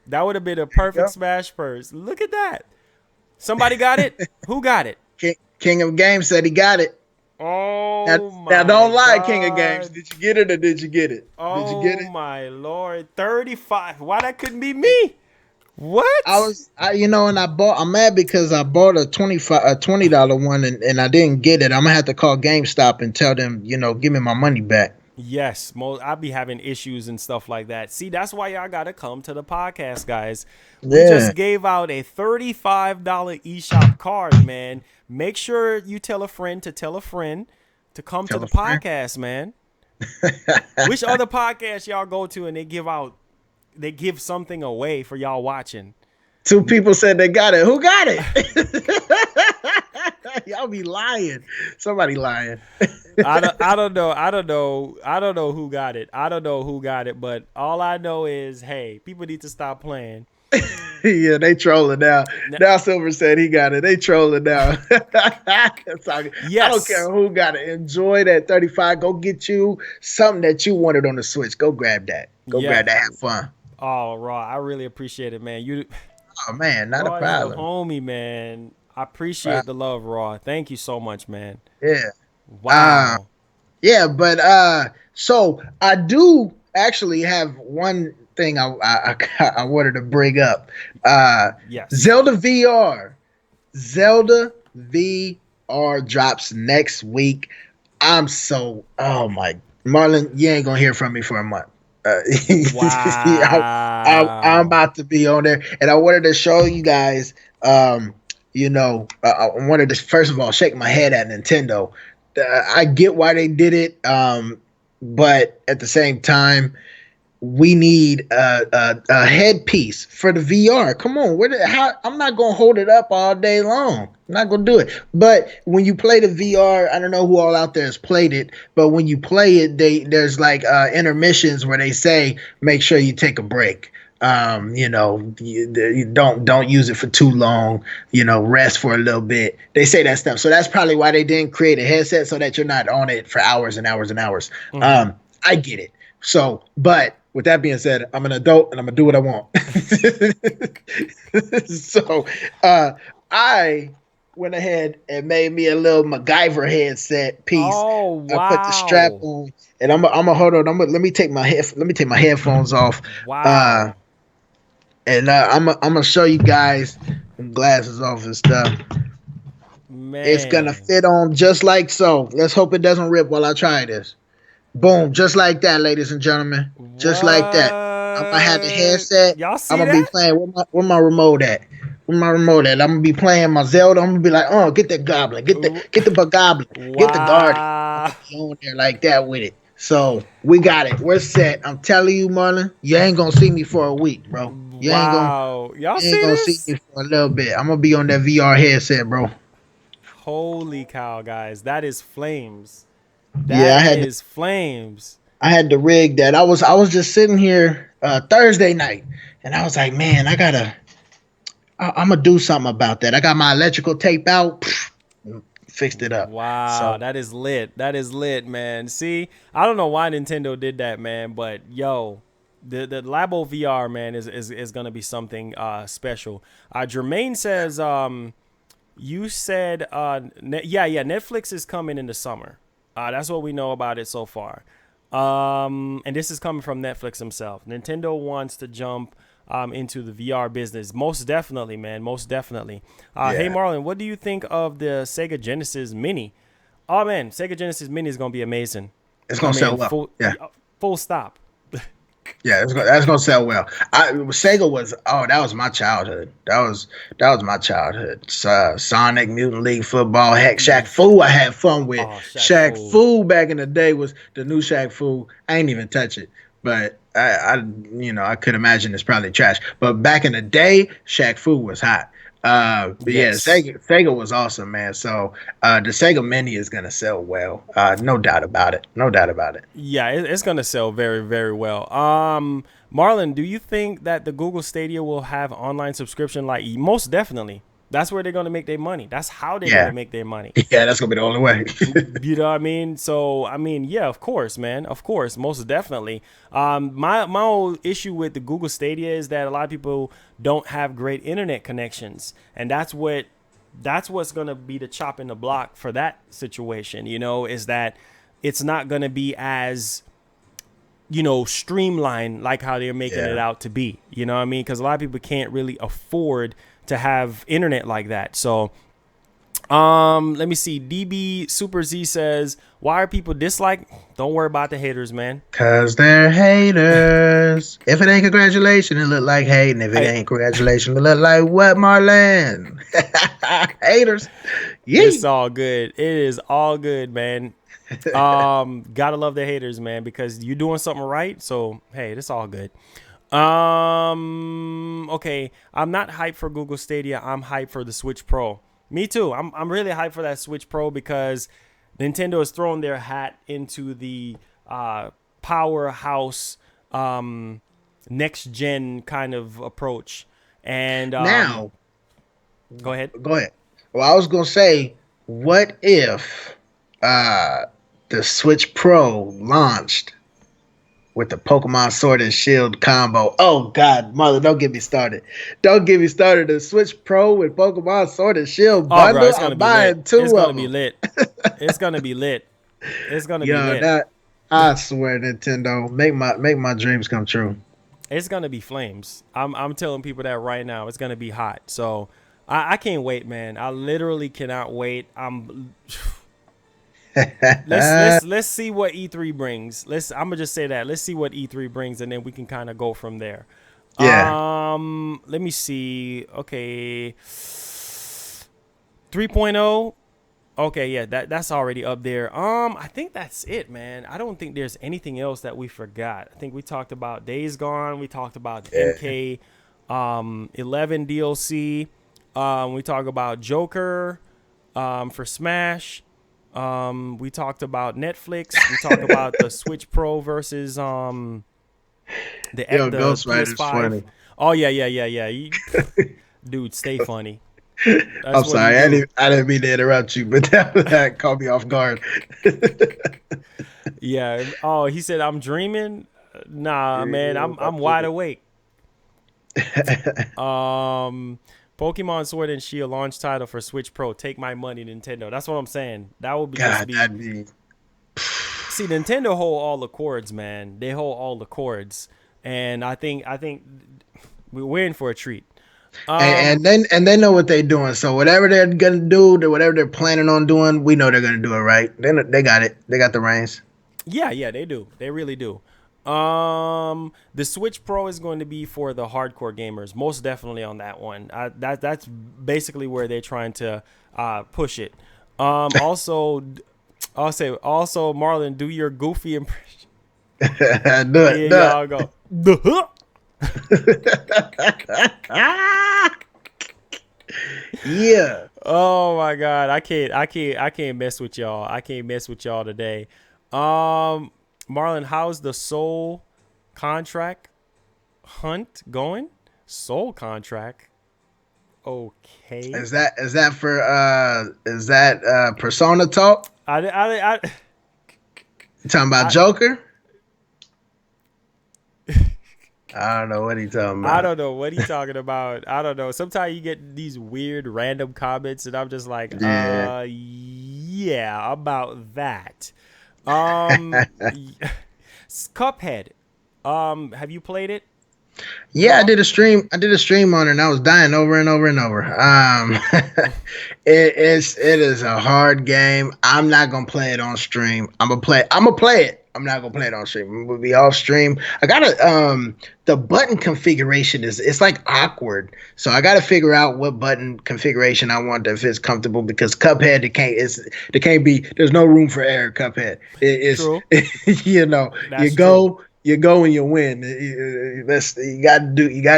A: That would have been a perfect
B: Yep.
A: Smash purse. Look at that. Somebody got it? Who got it?
B: King of Games said he got it. Now,
A: Oh
B: now
A: my
B: don't lie, King of Games.
A: god.
B: Did you get it or did you get it? Did you get
A: Oh
B: it?
A: my lord. 35. Why that couldn't be me? What?
B: And I'm mad because I bought a $20 one and I didn't get it. I'm gonna have to call GameStop and tell them, give me my money back.
A: Yes, I be having issues and stuff like that. See, that's why y'all gotta come to the podcast, guys. We
B: Yeah.
A: just gave out a $35 eShop card, man. Make sure you tell a friend to tell a friend to come to
B: Tell
A: the
B: a friend.
A: podcast, man. Which other podcast y'all go to and they give something away for y'all watching?
B: Two people said they got it. Who got it? Y'all be lying. Somebody lying.
A: I don't know who got it. I don't know who got it, but all I know is, hey, people need to stop playing.
B: Yeah, they trolling now. Now Silver said he got it. They trolling now. That's all good. I
A: Yes.
B: don't care who got it. Enjoy that 35. Go get you something that you wanted on the Switch. Go grab that. Go
A: Yeah.
B: grab that. Have fun.
A: Oh, Raw, I really appreciate it, man. You
B: Oh man, not
A: Raw
B: a
A: is the
B: problem.
A: homie, man. I appreciate the love, Raw. Thank you so much, man.
B: Yeah.
A: Wow.
B: Yeah, but so I do actually have one thing I wanted to bring up.
A: Yes.
B: Zelda VR. Zelda VR drops next week. Oh my, Marlon, you ain't gonna hear from me for a month. I'm
A: Wow.
B: about to be on there, and I wanted to show you guys. I wanted to first of all shake my head at Nintendo. I get why they did it, but at the same time, we need a headpiece for the VR. Come on, I'm not gonna hold it up all day long. I'm not gonna do it. But when you play the VR, I don't know who all out there has played it, but when you play it, there's like intermissions where they say make sure you take a break. You don't use it for too long. Rest for a little bit. They say that stuff. So that's probably why they didn't create a headset so that you're not on it for hours and hours and hours.
A: Mhm.
B: I get it. So, but with that being said, I'm an adult and I'm gonna do what I want. So, I went ahead and made me a little MacGyver headset piece.
A: Oh, wow.
B: I put the strap on, and I'm gonna hold on. Let me take my headphones off.
A: Wow.
B: And I'm gonna show you guys some glasses off and stuff.
A: Man.
B: It's gonna fit on just like so. Let's hope it doesn't rip while I try this. Boom, just like that, ladies and gentlemen. Just like that. I'm gonna have the headset.
A: Y'all see
B: I'm gonna be
A: that?
B: playing. Where my remote at? Where my remote at? I'm gonna be playing my Zelda. I'm gonna be like, oh, get that goblin, get the goblin, get the guardian. I'm
A: Wow.
B: gonna be on there like that with it. So we got it. We're set. I'm telling you, Marlon, you ain't gonna see me for a week, bro.
A: Wow. Y'all
B: You ain't
A: see
B: gonna see
A: this?
B: me for a little bit. I'm gonna be on that VR headset, bro.
A: Holy cow, guys. That is flames.
B: Yeah,
A: That is flames.
B: I had to rig that. I was just sitting here Thursday night, and I was like, man, I'm gonna do something about that. I got my electrical tape out, fixed it up.
A: Wow,
B: So
A: that is lit. That is lit, man. See, I don't know why Nintendo did that, man, but yo, the Labo VR, man, is gonna be something special. Jermaine says, you said, Netflix is coming in the summer. That's what we know about it so far. And this is coming from Netflix himself. Nintendo wants to jump into the VR business. Most definitely, man. Most definitely. Hey, Marlon, what do you think of the Sega Genesis Mini? Oh, man, Sega Genesis Mini is going to be amazing.
B: it's gonna sell well.
A: Full stop.
B: Yeah, that's gonna sell well. Sega was that was my childhood. That was my childhood. Sonic, Mutant League Football, heck, Shaq Fu. I had fun with Shaq Fu back in the day. Was the new Shaq Fu? I ain't even touch it, but I could imagine it's probably trash. But back in the day, Shaq Fu was hot. But yeah,
A: Yes.
B: Sega was awesome, man. So the Sega Mini is gonna sell well, no doubt about it, no doubt about it.
A: Yeah, it's gonna sell very, very well. Marlon, do you think that the Google Stadia will have online subscription? Like, most definitely. That's where they're gonna make their money. That's how they're
B: Yeah,
A: gonna make their money.
B: yeah, that's gonna be the only way.
A: You know what I mean? So I mean, yeah, of course, man, of course, most definitely. My whole issue with the Google Stadia is that a lot of people don't have great internet connections, and that's what's gonna be the chop in the block for that situation. You know, is that it's not gonna be as streamlined like how they're making it
B: Yeah.
A: out to be. You know what I mean? Because a lot of people can't really afford to have internet like that. So let me see. DB Super Z says, "Why are people dislike? Don't worry about the haters, man.
B: Cause they're haters. If it ain't congratulations, it look like hating. If it
A: I,
B: ain't congratulations, it look like what, Marlon? Haters.
A: it's
B: Yee.
A: all good. It is all good, man. Gotta love the haters, man, because you're doing something right. So hey, it's all good. Okay. I'm not hyped for Google Stadia. I'm hyped for the Switch Pro. Me too. I'm really hyped for that Switch Pro because Nintendo has thrown their hat into the powerhouse next gen kind of approach. And
B: Now,
A: go ahead.
B: go ahead. Well, I was gonna say, what if uh the Switch Pro launched with the Pokemon Sword and Shield combo? Oh God, mother, don't get me started. Don't get me started. The Switch Pro with Pokemon Sword and Shield
A: Oh, bro,
B: bundle.
A: it's gonna
B: I'm
A: be lit.
B: buying
A: It's
B: two
A: gonna
B: of
A: be
B: them.
A: lit. It's gonna be lit. It's gonna be
B: Yo,
A: lit.
B: that I swear, Nintendo, make my dreams come true.
A: It's gonna be flames. I'm telling people that right now. It's gonna be hot. So I can't wait, man. I literally cannot wait. Let's see what E3 brings. I'm gonna just say that. Let's see what E3 brings, and then we can kind of go from there.
B: Yeah.
A: Let me see. Okay, 3.0. Okay, yeah, that's already up there. I think that's it, man. I don't think there's anything else that we forgot. I think we talked about Days Gone. We talked about the
B: Yeah.
A: MK 11 DLC. We talked about Joker for Smash. We talked about Netflix. We talked about the Switch Pro versus
B: Yo,
A: the
B: Ghost Rider's
A: PS5.
B: funny.
A: Oh yeah. Dude, stay funny.
B: I'm
A: That's what he
B: sorry,
A: do.
B: I didn't mean to interrupt you, but that caught me off guard.
A: Yeah. Oh, he said I'm dreaming. Nah, man,
B: Yeah,
A: I'm wide awake. Um, Pokemon Sword and Shield launch title for Switch Pro. Take my money, Nintendo. That's what I'm saying. That would be just
B: God,
A: be.
B: that'd be.
A: See, Nintendo hold all the chords, man. They hold all the chords, and I think we're in for a treat. Um,
B: And they know what they're doing. So whatever they're gonna do, whatever they're planning on doing, we know they're gonna do it right. They got it. They got the reins.
A: yeah, they do. They really do. The Switch Pro is going to be for the hardcore gamers, most definitely on that one. That's basically where they're trying to push it. Also, I'll say also Marlon, do your goofy impression.
B: Do it.
A: Yeah,
B: Do
A: y'all go. Duh.
B: it. Yeah.
A: Oh my god, I can't mess with y'all. I can't mess with y'all today. Marlon, how's the Soul contract hunt going? Soul contract. Okay.
B: Is that for Persona talk?
A: I
B: You talking about
A: I,
B: Joker? I don't know what he talking
A: I
B: about.
A: don't know what he talking about. I don't know. Sometimes you get these weird random comments, and I'm just like,
B: Yeah.
A: yeah, about that. Um, Cuphead. Have you played it at
B: Yeah, I
A: all?
B: did a stream. I did a stream on it, and I was dying over and over and over. It is a hard game. I'm not gonna play it on stream. I'm gonna play it. I'm not gonna play it on stream. I'm gonna be off stream. I gotta the button configuration is it's like awkward. So I gotta figure out what button configuration I want that fits comfortable because Cuphead it can't be there's no room for error. Cuphead.
A: True.
B: It's you know
A: That's true.
B: you go and you win. You got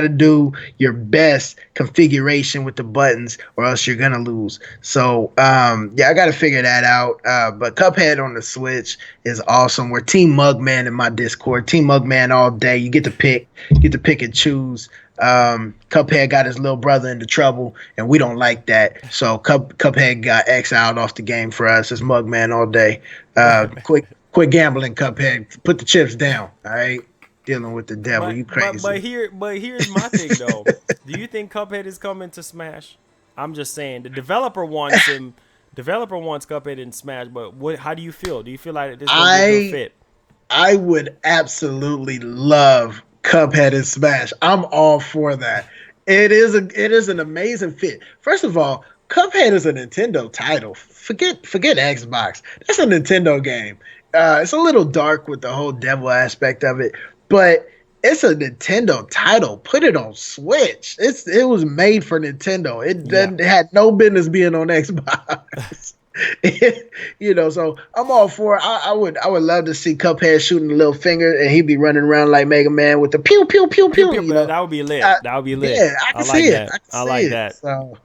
B: to do your best configuration with the buttons, or else you're gonna lose. So yeah, I got to figure that out. But Cuphead on the Switch is awesome. We're Team Mugman in my Discord. Team Mugman all day. You get to pick and choose. Cuphead got his little brother into trouble, and we don't like that. So Cuphead got exiled off the game for us. It's Mugman all day. Quit gambling, Cuphead. Put the chips down. All right, dealing with the devil. You crazy?
A: Here's my thing though. Do you think Cuphead is coming to Smash? I'm just saying the developer wants him. Developer wants Cuphead in Smash, but how do you feel? Do you feel like this is gonna be a good fit?
B: I would absolutely love Cuphead and Smash. I'm all for that. It is an amazing fit. First of all, Cuphead is a Nintendo title. Forget Xbox. That's a Nintendo game. It's a little dark with the whole devil aspect of it, but it's a Nintendo title. Put it on Switch. It was made for Nintendo. It had no business being on Xbox. So I'm all for it. I would love to see Cuphead shooting a little finger and he'd be running around like Mega Man with the pew pew pew pew.
A: That would be lit. That would be lit.
B: Yeah, I can see it. I like that. So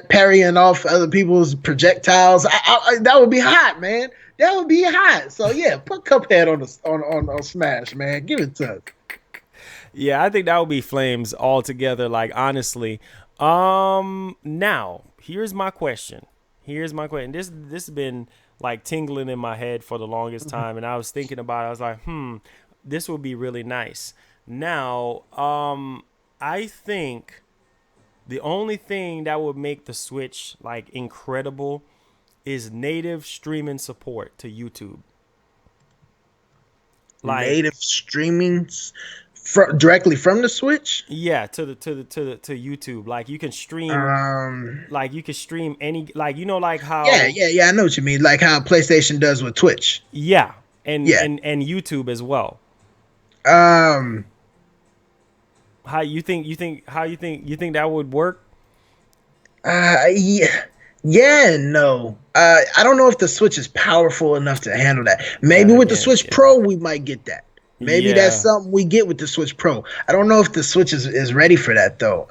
B: parrying off other people's projectiles. That would be hot, man. That would be hot. So yeah, put Cuphead on Smash, man. Give it to us.
A: Yeah, I think that would be flames altogether. Like honestly. Now here's my question. This has been like tingling in my head for the longest time, and I was thinking about it. I was like, this would be really nice. Now, I think the only thing that would make the Switch like incredible is native streaming support to YouTube.
B: Like native streaming directly from the Switch?
A: Yeah, to YouTube. Like you can stream like you can stream any like how
B: Yeah, I know what you mean. Like how PlayStation does with Twitch.
A: Yeah. And YouTube as well. How you think that would work?
B: Yeah, no. I don't know if the Switch is powerful enough to handle that. Maybe with the Switch Pro we might get that. Maybe that's something we get with the Switch Pro. I don't know if the Switch is ready for that though.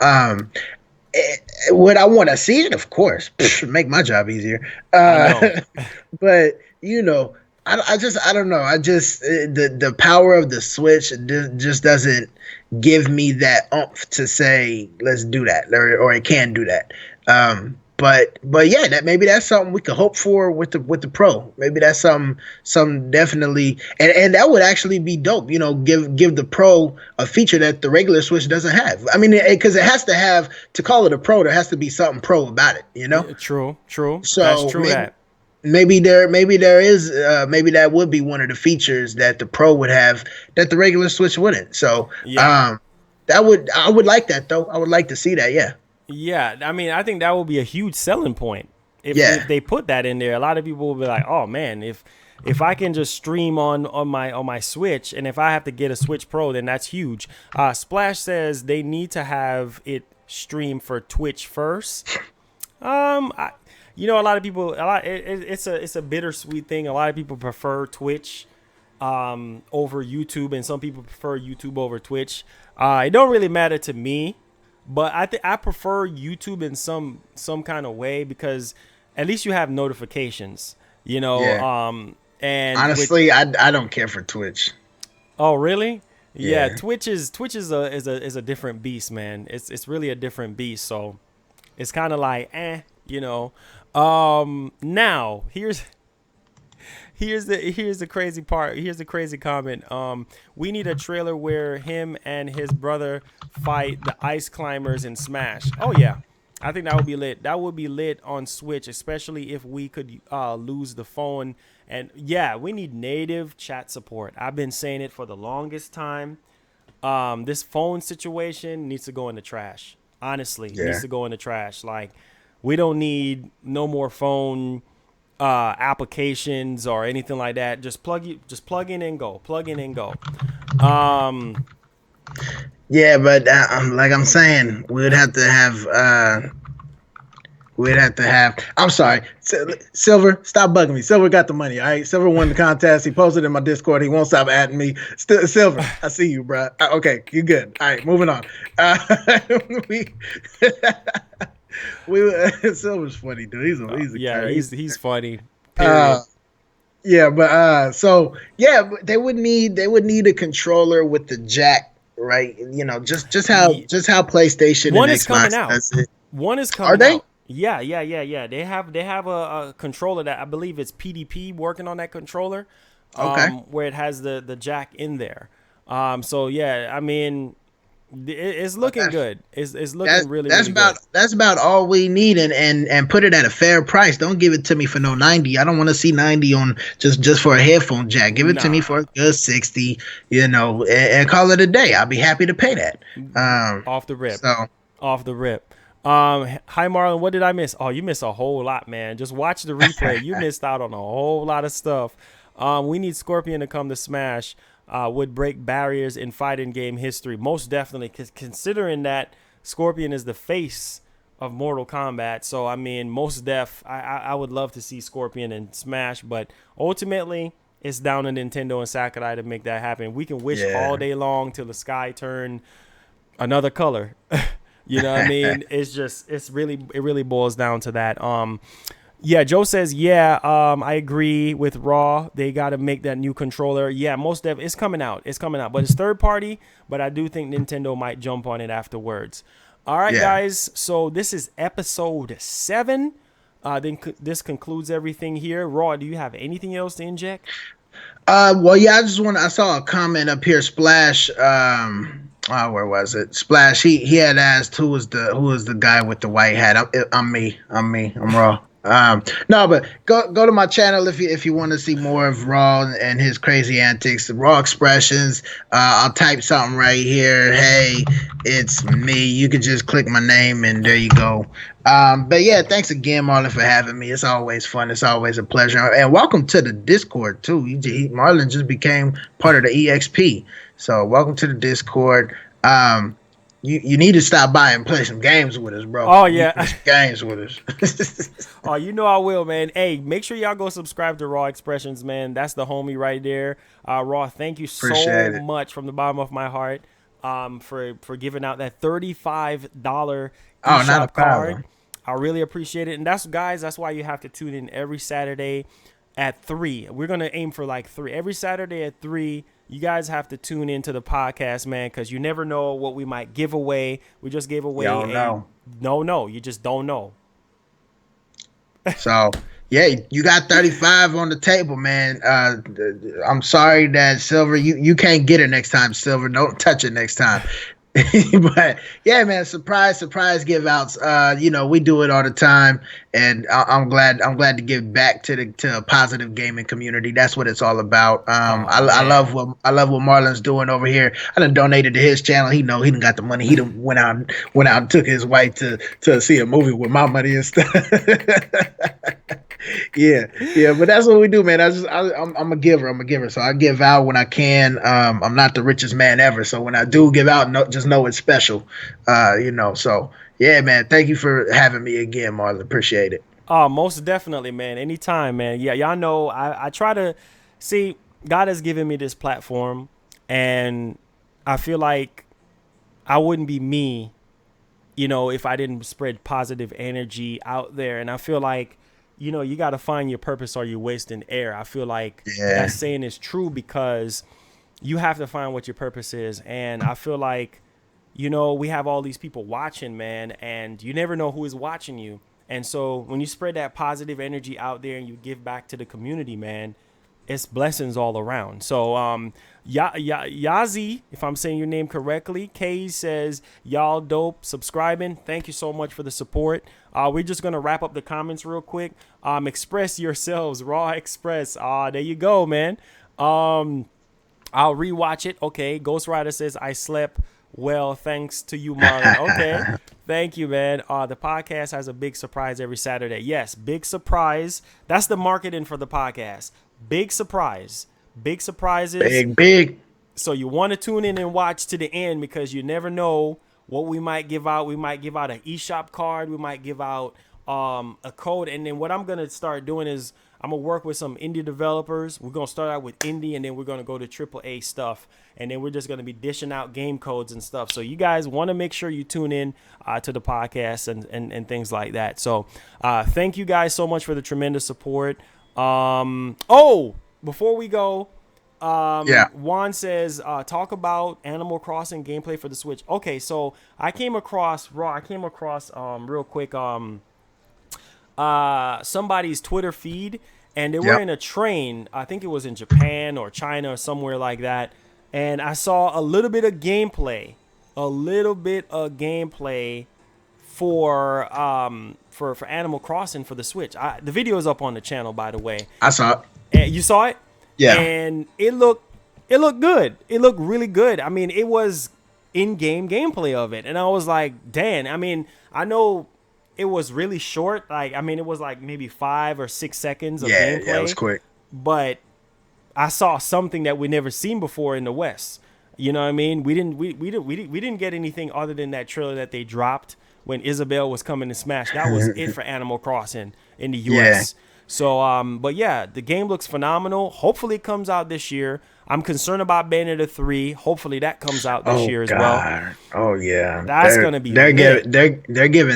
B: Would I want to see it? Of course, make my job easier. But I don't know. The power of the Switch just doesn't give me that oomph to say let's do that or it can do that. But yeah, maybe that's something we could hope for with the Pro. Maybe that's some definitely, and that would actually be dope. Give the Pro a feature that the regular Switch doesn't have. I mean, because it has to have, to call it a Pro, there has to be something Pro about it.
A: True.
B: So
A: that's true.
B: Maybe that would be one of the features that the Pro would have that the regular Switch wouldn't. So I would like that though. I would like to see that. Yeah.
A: Yeah, I mean, I think that would be a huge selling point if they put that in there. A lot of people will be like, "Oh man, if I can just stream on my Switch, and if I have to get a Switch Pro, then that's huge." Splash says they need to have it stream for Twitch first. A lot of people, it's a bittersweet thing. A lot of people prefer Twitch over YouTube, and some people prefer YouTube over Twitch. It don't really matter to me. But I prefer YouTube in some kind of way because at least you have notifications, And
B: honestly, I don't care for Twitch.
A: Oh, really? Yeah. Twitch is a different beast, man. It's really a different beast. So it's kind of like Now here's the crazy part. Here's the crazy comment. We need a trailer where him and his brother fight the ice climbers in Smash. Oh yeah, I think that would be lit. That would be lit on Switch, especially if we could lose the phone. And yeah, we need native chat support. I've been saying it for the longest time. This phone situation needs to go in the trash. Honestly, needs to go in the trash. Like, we don't need no more phone applications or anything like that. Just plug in and go. Yeah,
B: but like I'm saying, we'd have to we'd have to have. I'm sorry, Silver. Stop bugging me. Silver got the money. All right, Silver won the contest. He posted in my Discord. He won't stop adding me. Silver, I see you, bro. Okay, you're good. All right, moving on. We Silver's funny, dude. He's a
A: he's funny. Period.
B: Yeah, but but they would need a controller with the jack, right? You know, just how PlayStation
A: One
B: and
A: is
B: Xbox
A: coming out.
B: does it.
A: One is coming
B: Are they?
A: out. Yeah. They have a controller that I believe it's PDP working on that controller.
B: Okay.
A: Where it has the jack in there. So yeah, I mean, it's looking good. It's looking really good.
B: That's about all we need, and put it at a fair price. Don't give it to me for no 90. I don't want to see 90 on just for a headphone jack. Give it to me for a good 60, and call it a day. I'll be happy to pay that.
A: Off the rip. Hi Marlon, what did I miss? Oh, you missed a whole lot, man. Just watch the replay. You missed out on a whole lot of stuff. We need Scorpion to come to Smash. Would break barriers in fighting game history. Most definitely, considering that Scorpion is the face of Mortal Kombat. So, I mean, most I would love to see Scorpion in Smash, but ultimately, it's down to Nintendo and Sakurai to make that happen. We can wish all day long till the sky turn another color. You know what I mean? It really boils down to that. Yeah, Joe says, I agree with Raw. They got to make that new controller. Yeah, most definitely. It's coming out. But it's third party, but I do think Nintendo might jump on it afterwards. All right, guys. So this is episode 7. This concludes everything here. Raw, do you have anything else to inject?
B: I saw a comment up here, Splash. Where was it? Splash. He had asked who was the guy with the white hat. I'm me. I'm Raw. No, but go to my channel if you want to see more of Raw and his crazy antics, Raw expressions. I'll type something right here. Hey, it's me. You can just click my name and there you go. But yeah, thanks again, Marlon, for having me. It's always fun. It's always a pleasure. And welcome to the Discord too. Marlon just became part of the EXP. So welcome to the Discord. You need to stop by and play some games with us, bro.
A: Oh, yeah.
B: Games with us.
A: Oh, you know I will, man. Hey, make sure y'all go subscribe to Raw Expressions, man. That's the homie right there. Raw, thank you so much from the bottom of my heart for giving out that $35 eShop card. I really appreciate it. And that's why you have to tune in every Saturday at 3. We're going to aim for like 3. Every Saturday at 3. You guys have to tune into the podcast, man, because you never know what we might give away. We just gave away No, you just don't know.
B: So, yeah, you got 35 on the table, man. I'm sorry that Silver, you can't get it next time, Silver. Don't touch it next time. But yeah, man, surprise give outs. We do it all the time, and I'm glad to give back to a positive gaming community. That's what it's all about. I love what Marlon's doing over here. I done donated to his channel. He done got the money. He done went out and took his wife to see a movie with my money and stuff. Yeah, but that's what we do, man. I'm a giver. So I give out when I can. I'm not the richest man ever, so when I do give out, just know it's special. So yeah, man. Thank you for having me again, Marlon. Appreciate it.
A: Oh, most definitely, man. Anytime, man. Yeah, y'all know I try to see. God has given me this platform, and I feel like I wouldn't be me, if I didn't spread positive energy out there. And I feel like, you got to find your purpose or you're wasting air. I feel like that saying is true because you have to find what your purpose is. And I feel like, we have all these people watching, man, and you never know who is watching you. And so when you spread that positive energy out there and you give back to the community, man, it's blessings all around. So Yazi, if I'm saying your name correctly, Kay says, y'all dope, subscribing. Thank you so much for the support. We're just going to wrap up the comments real quick. Express yourselves, Raw Express. There you go, man. I'll rewatch it. Okay, Ghost Rider says, I slept well, thanks to you, Marlon. Okay, thank you, man. The podcast has a big surprise every Saturday. Yes, big surprise. That's the marketing for the podcast. Big surprise. Big surprises.
B: Big.
A: So you want to tune in and watch to the end because you never know what we might give out. We might give out an eShop card. We might give out a code. And then what I'm gonna start doing is I'm gonna work with some indie developers. We're gonna start out with indie, and then we're gonna go to AAA stuff, and then we're just gonna be dishing out game codes and stuff. So you guys want to make sure you tune in to the podcast and things like that. So thank you guys so much for the tremendous support. Before we go, Juan says, talk about Animal Crossing gameplay for the Switch. Okay, so I came across real quick somebody's Twitter feed, and they were in a train. I think it was in Japan or China or somewhere like that. And I saw a little bit of gameplay for Animal Crossing for the Switch. The video is up on the channel, by the way.
B: I saw it.
A: And you saw it?
B: Yeah.
A: And it looked good. It looked really good. I mean, it was in-game gameplay of it. And I was like, damn. I mean, I know it was really short. Like, I mean, it was like maybe 5 or 6 seconds of gameplay.
B: Yeah, it was quick.
A: But I saw something that we never seen before in the West. You know what I mean? We didn't get anything other than that trailer that they dropped when Isabelle was coming to Smash. That was it for Animal Crossing in the US. Yeah. So, but yeah, the game looks phenomenal. Hopefully it comes out this year. I'm concerned about Bayonetta 3. Hopefully that comes out this year as well.
B: Oh yeah,
A: that's gonna be.
B: They're giving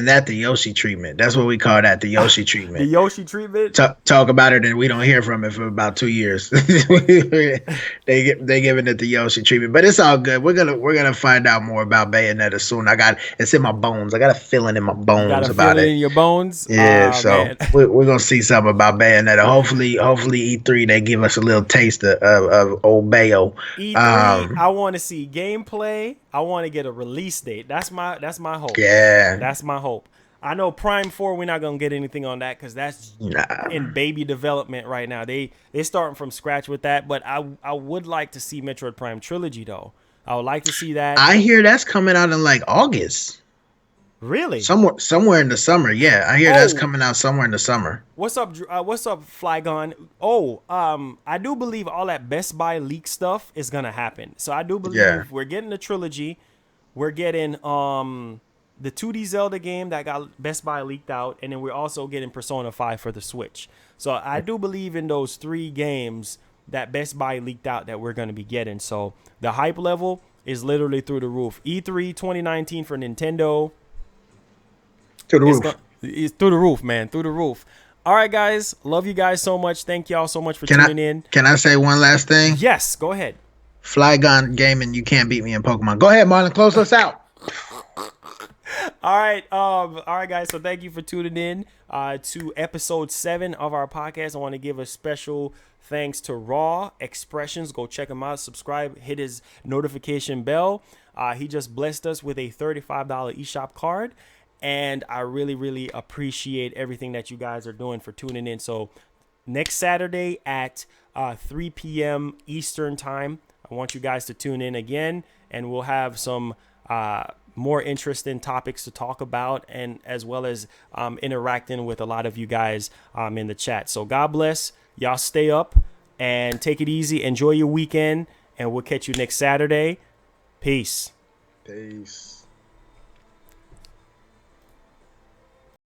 B: that the Yoshi treatment. That's what we call that, the Yoshi treatment.
A: The Yoshi treatment.
B: Talk about it, and we don't hear from it for about 2 years. They giving it the Yoshi treatment, but it's all good. We're gonna find out more about Bayonetta soon. It's in my bones. I got a feeling in my bones about it.
A: In your bones.
B: Yeah, so we're gonna see something about Bayonetta. Hopefully E3 they give us a little taste of old Bayo.
A: E3, I want to see gameplay. I want to get a release date. That's my hope.
B: Yeah,
A: that's my hope. I know Prime 4, we're not gonna get anything on that because that's in baby development right now. They're starting from scratch with that. But I would like to see Metroid Prime Trilogy though. I would like to see that.
B: I hear that's coming out in like August.
A: Really?
B: Somewhere in the summer. Yeah, I hear that's coming out somewhere in the summer.
A: What's up, Flygon? I do believe all that Best Buy leak stuff is gonna happen. So I do believe we're getting the trilogy. We're getting the 2D Zelda game that got Best Buy leaked out, and then we're also getting Persona 5 for the Switch. So I do believe in those 3 games that Best Buy leaked out that we're gonna be getting. So the hype level is literally through the roof. E3 2019 for Nintendo.
B: Through the roof.
A: It's through the roof, man. Through the roof. All right, guys. Love you guys so much. Thank y'all so much for tuning in.
B: Can I say one last thing?
A: Yes, go ahead.
B: Flygon Gaming, you can't beat me in Pokemon. Go ahead, Marlon. Close us out.
A: All right, guys. So thank you for tuning in to episode 7 of our podcast. I want to give a special thanks to Raw Expressions. Go check him out. Subscribe. Hit his notification bell. He just blessed us with a $35 eShop card. And I really, really appreciate everything that you guys are doing for tuning in. So next Saturday at 3 p.m. Eastern time, I want you guys to tune in again. And we'll have some more interesting topics to talk about, and as well as interacting with a lot of you guys in the chat. So God bless. Y'all stay up and take it easy. Enjoy your weekend. And we'll catch you next Saturday. Peace.
B: Peace.